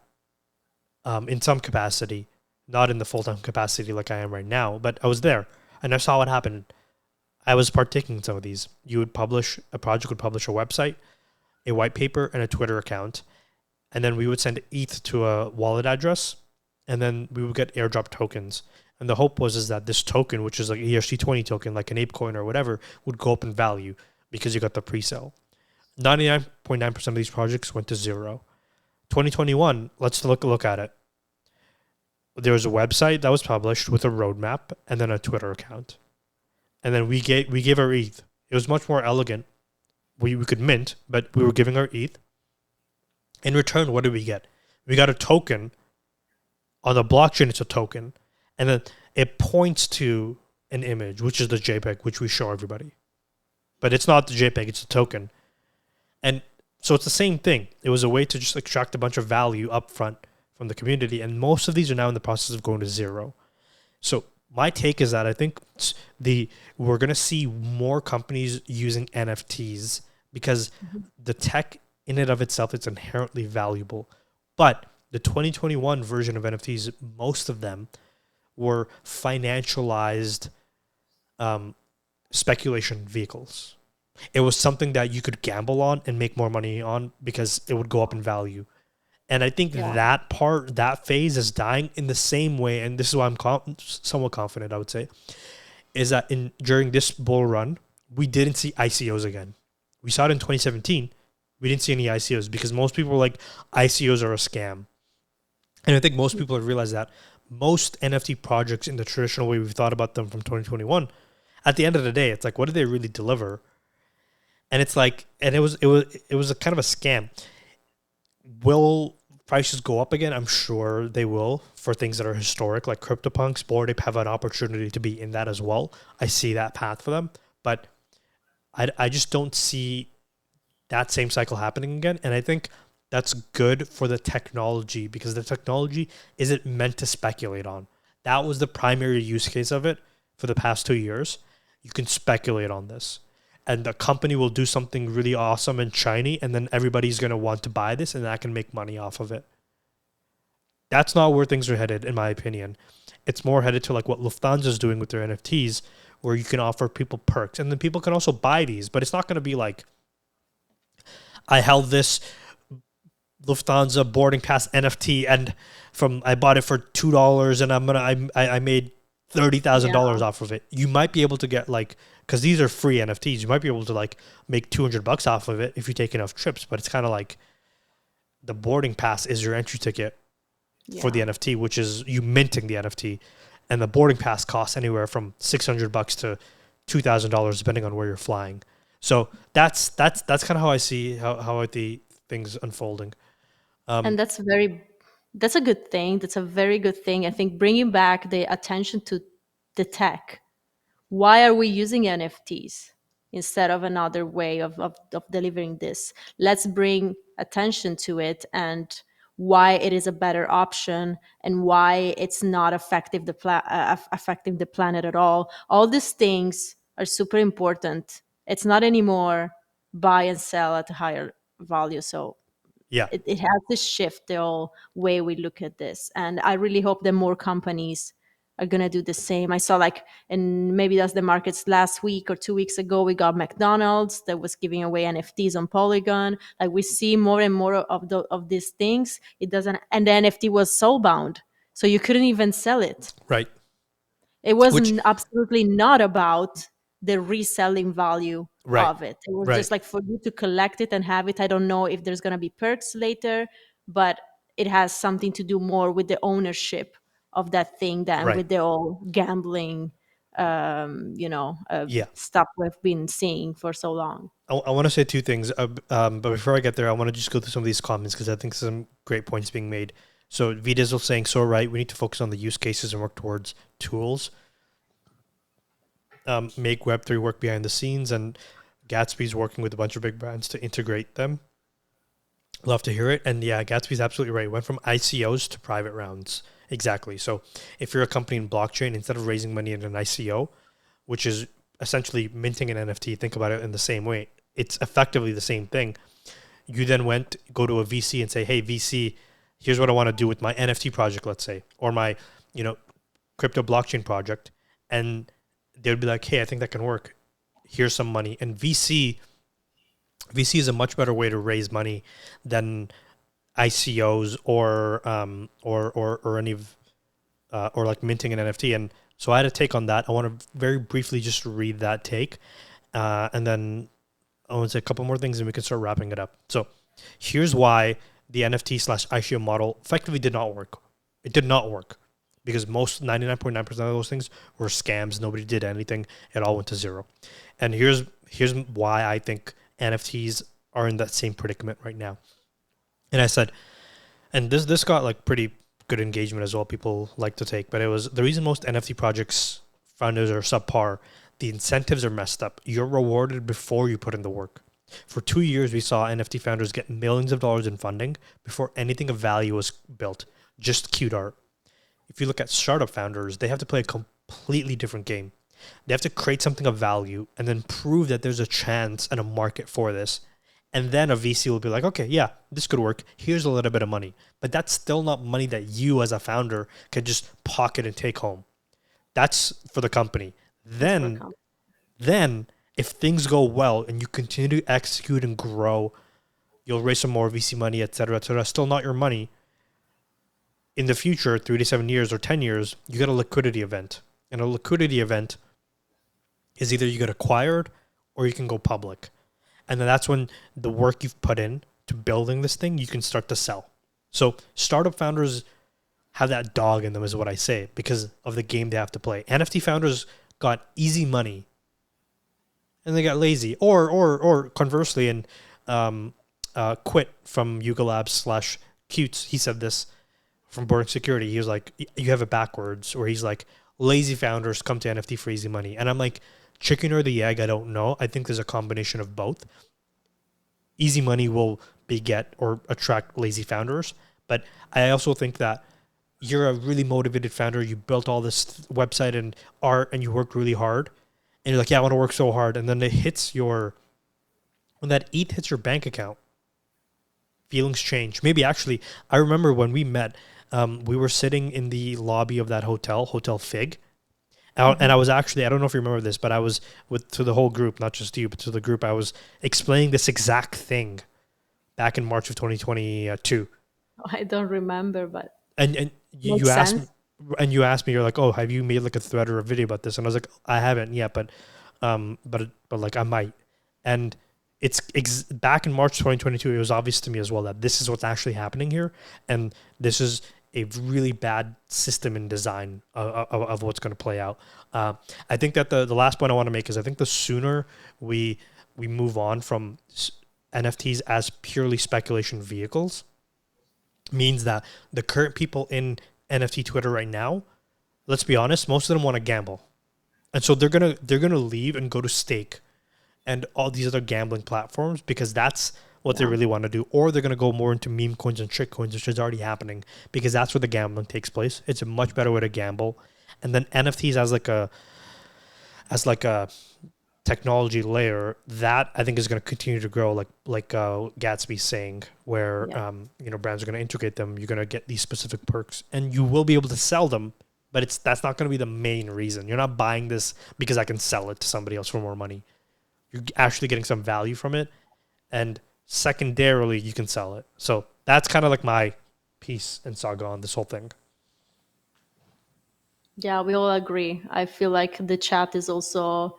in some capacity, not in the full-time capacity like I am right now, but I was there and I saw what happened. I was partaking in some of these. A project would publish a website, a white paper, and a Twitter account. And then we would send ETH to a wallet address, and then we would get airdrop tokens. And the hope was that this token, which is like ERC20 token, like an ApeCoin or whatever, would go up in value because you got the pre-sale. 99.9% of these projects went to zero. 2021, let's look at it. There was a website that was published with a roadmap and then a Twitter account. And then we gave our ETH. It was much more elegant. We could mint, but we were giving our ETH. In return, what did we get? We got a token. On the blockchain, it's a token. And then it points to an image, which is the JPEG, which we show everybody. But it's not the JPEG, it's a token. And so it's the same thing. It was a way to just extract a bunch of value up front from the community. And most of these are now in the process of going to zero. So my take is that I think we're going to see more companies using NFTs because the tech in and of itself, it's inherently valuable. But the 2021 version of NFTs, most of them were financialized speculation vehicles. It was something that you could gamble on and make more money on because it would go up in value. And I think that phase is dying in the same way. And this is why I'm somewhat confident, I would say, is that during this bull run, we didn't see ICOs again. We saw it in 2017. We didn't see any ICOs because most people were like, ICOs are a scam. And I think most people have realized that most NFT projects in the traditional way we've thought about them from 2021 at the end of the day, it's like, what did they really deliver? And it's like, and it was a kind of a scam. Will prices go up again? I'm sure they will for things that are historic, like Cryptopunks. Bored Ape have an opportunity to be in that as well. I see that path for them, but I just don't see that same cycle happening again. And I think that's good for the technology, because the technology isn't meant to speculate on. That was the primary use case of it for the past 2 years. You can speculate on this, and the company will do something really awesome and shiny, and then everybody's going to want to buy this, and I can make money off of it. That's not where things are headed, in my opinion. It's more headed to like what Lufthansa is doing with their NFTs, where you can offer people perks, and then people can also buy these, but it's not going to be like, I held this Lufthansa boarding pass NFT, and I bought it for $2, and I made $30,000 off of it. You might be able to get like, because these are free NFTs, you might be able to like make $200 off of it if you take enough trips. But it's kind of like the boarding pass is your entry ticket for the NFT, which is you minting the NFT, and the boarding pass costs anywhere from $600 to $2,000 depending on where you're flying. So that's kind of how I see how the things unfolding. And that's a good thing. That's a very good thing. I think bringing back the attention to the tech. Why are we using NFTs instead of another way of delivering this? Let's bring attention to it and why it is a better option and why it's not affecting the planet at all. All these things are super important. It's not anymore buy and sell at a higher value. So Yeah. it has to shift the whole way we look at this. And I really hope that more companies are going to do the same. I saw like, and maybe that's the markets last week or 2 weeks ago, we got McDonald's that was giving away NFTs on Polygon. Like we see more and more of these things. It doesn't, and the NFT was soulbound. So you couldn't even sell it. Right. It wasn't absolutely not about the reselling value of it. It was just like for you to collect it and have it. I don't know if there's going to be perks later, but it has something to do more with the ownership of that thing than with the old gambling, stuff we've been seeing for so long. I want to say two things, but before I get there, I want to just go through some of these comments because I think some great points being made. So VDizzle saying, so right, we need to focus on the use cases and work towards tools. Make Web3 work behind the scenes, and Gatsby's working with a bunch of big brands to integrate them. Love to hear it. And yeah, Gatsby's absolutely right. Went from ICOs to private rounds. Exactly. So if you're a company in blockchain, instead of raising money in an ICO, which is essentially minting an NFT, think about it in the same way. It's effectively the same thing. You then go to a VC and say, hey, VC, here's what I want to do with my NFT project, let's say, or my, crypto blockchain project. And they would be like, hey, I think that can work. Here's some money. And VC is a much better way to raise money than ICOs or any of or like minting an NFT. And so I had a take on that. I want to very briefly just read that take, and then I want to say a couple more things, and we can start wrapping it up. So here's why the NFT/ICO model effectively did not work. It did not work because 99.9% of those things were scams. Nobody did anything. It all went to zero. And here's why I think NFTs are in that same predicament right now. And I said, and this got like pretty good engagement as well. People like to take, but it was the reason most NFT projects founders are subpar. The incentives are messed up. You're rewarded before you put in the work. For 2 years, we saw NFT founders get millions of dollars in funding before anything of value was built, just cute art. If you look at startup founders, they have to play a completely different game. They have to create something of value and then prove that there's a chance and a market for this. And then a VC will be like, okay, yeah, this could work. Here's a little bit of money. But that's still not money that you as a founder can just pocket and take home. That's for the company. Then if things go well and you continue to execute and grow, you'll raise some more VC money, et cetera, still not your money. In the future, 3 to 7 years or 10 years, you get a liquidity event. And a liquidity event is either you get acquired or you can go public. And then that's when the work you've put in to building this thing, you can start to sell. So startup founders have that dog in them is what I say because of the game they have to play. NFT founders got easy money and they got lazy, or conversely, and quit from Yuga Labs / Cutes. He said this from Boring Security. He was like, you have it backwards, or he's like, lazy founders come to NFT for easy money. And I'm like, chicken or the egg, I don't know. I think there's a combination of both. Easy money will beget or attract lazy founders. But I also think that you're a really motivated founder. You built all this website and art and you worked really hard. And you're like, yeah, I want to work so hard. And then when that ETH hits your bank account, feelings change. Maybe actually, I remember when we met, we were sitting in the lobby of that hotel, Hotel Fig. And I was actually, I don't know if you remember this, but I was to the whole group, not just you, but to the group, I was explaining this exact thing back in March of 2022. I don't remember, but And you asked me, you're like, oh, have you made like a thread or a video about this? And I was like, I haven't yet, but like I might. And it's back in March 2022. It was obvious to me as well that this is what's actually happening here, and this is a really bad system in design of what's going to play out. I think that the last point I want to make is I think the sooner we move on from NFTs as purely speculation vehicles means that the current people in NFT Twitter right now, let's be honest, most of them want to gamble. And so they're gonna leave and go to Stake and all these other gambling platforms because that's what they really want to do. Or they're going to go more into meme coins and shit coins, which is already happening because that's where the gambling takes place. It's a much better way to gamble. And then NFTs as like a technology layer, that I think is going to continue to grow like Gatsby's saying, where brands are going to integrate them. You're going to get these specific perks and you will be able to sell them, but that's not going to be the main reason. You're not buying this because I can sell it to somebody else for more money. You're actually getting some value from it, and secondarily, you can sell it. So that's kind of like my piece and saga on this whole thing. Yeah, we all agree. I feel like the chat is also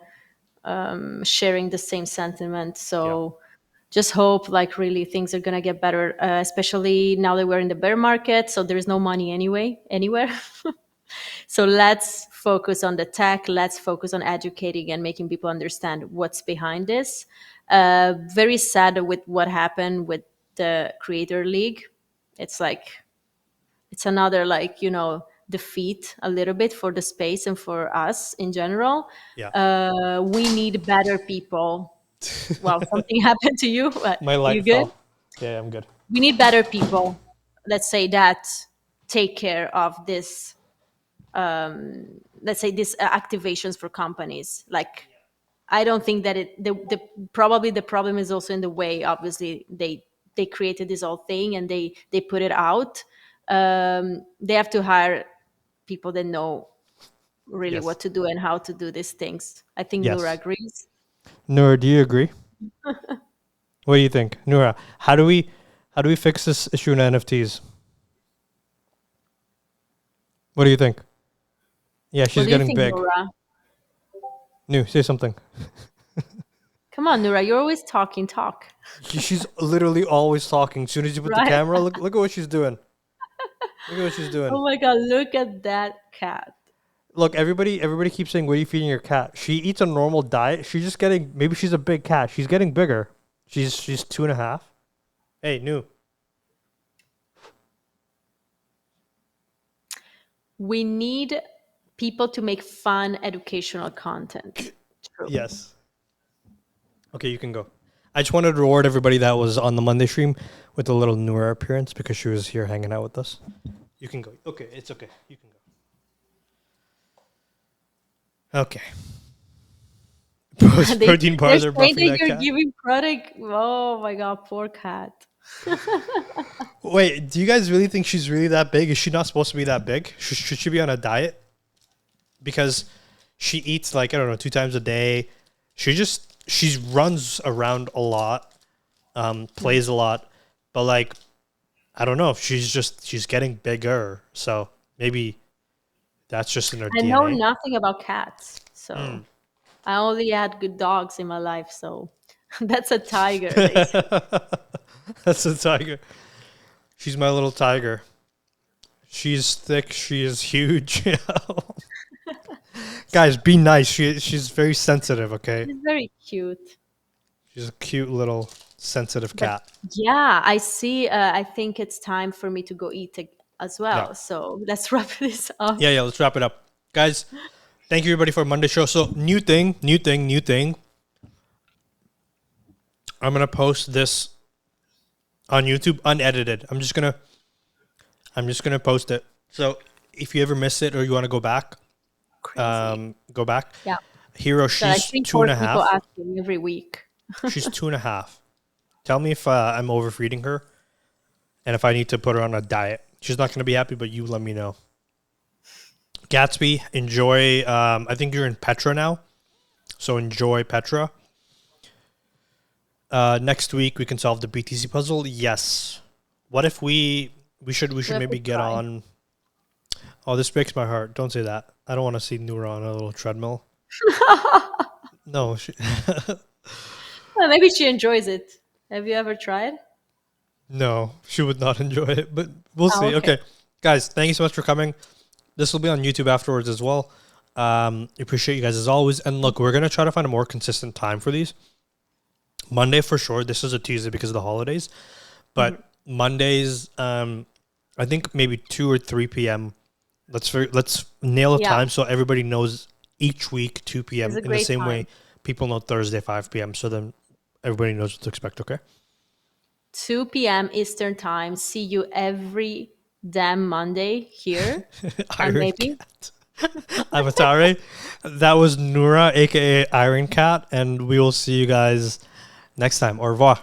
sharing the same sentiment. So just hope like really things are going to get better, especially now that we're in the bear market. So there is no money anywhere. So let's focus on the tech. Let's focus on educating and making people understand what's behind this. Very sad with what happened with the Creator League. It's another defeat a little bit for the space and for us in general. Yeah. We need better people. Well, something happened to you. My light you good? fell. Yeah, I'm good. We need better people. Let's say that take care of this. Let's say these activations for companies. Like, I don't think that probably the problem is also in the way. Obviously, they created this whole thing and they put it out. They have to hire people that know really what to do and how to do these things. I think Noura agrees. Noura, do you agree? What do you think, Noura? How do we fix this issue in NFTs? What do you think? Yeah, she's getting big. Noura? No, say something. Come on, Noura, you're always talking. Talk. She's literally always talking. As soon as you put the camera, look at what she's doing. Look at what she's doing. Oh my God, look at that cat. Look, everybody keeps saying, what are you feeding your cat? She eats a normal diet. She's just getting, maybe she's a big cat. She's getting bigger. She's 2.5. Hey, new. We need people to make fun educational content. True. Yes. Okay, you can go. I just wanted to reward everybody that was on the Monday stream with a little Noura appearance because she was here hanging out with us. You can go. Okay, it's okay. You can go. Okay. Protein bars are buffing that cat. Giving product. Oh my God, poor cat. Wait, do you guys really think she's really that big? Is she not supposed to be that big? Should she be on a diet? Because she eats 2 times a day. She runs around a lot, plays a lot, but I don't know. She's getting bigger. So maybe that's just in her DNA. I know nothing about cats, so I only had good dogs in my life. So that's a tiger. That's a tiger. She's my little tiger. She's thick. She is huge. Guys, be nice. She's very sensitive, okay? She's very cute. She's a cute little sensitive cat. Yeah, I see. I think it's time for me to go eat as well. Yeah. So let's wrap this up. Yeah, let's wrap it up. Guys, thank you everybody for Monday show. So new thing. I'm gonna post this on YouTube unedited. I'm just gonna post it. So if you ever miss it or you want to go back, Crazy. go back. Yeah. Hero, So I she's think 2.5. people ask me every week. She's 2.5. Tell me if I'm overfeeding her, and if I need to put her on a diet. She's not gonna be happy, but you let me know. Gatsby, enjoy. I think you're in Petra now, so enjoy Petra. Next week we can solve the BTC puzzle. Yes. What if we should maybe get try. on? Oh, this breaks my heart. Don't say that. I don't want to see Noura on a little treadmill. No. Well, maybe she enjoys it. Have you ever tried? No, she would not enjoy it, but we'll see. Okay. Okay. Guys, thank you so much for coming. This will be on YouTube afterwards as well. Appreciate you guys as always. And look, we're going to try to find a more consistent time for these. Monday for sure. This is a Tuesday because of the holidays. But Mondays, I think maybe 2 or 3 p.m. Let's nail a time so everybody knows each week 2 p.m. in the same way people know Thursday 5 p.m. So then everybody knows what to expect, okay? 2 p.m. Eastern time. See you every damn Monday here. And maybe Avatare. That was Noura, aka Iron Cat, and we will see you guys next time. Au revoir.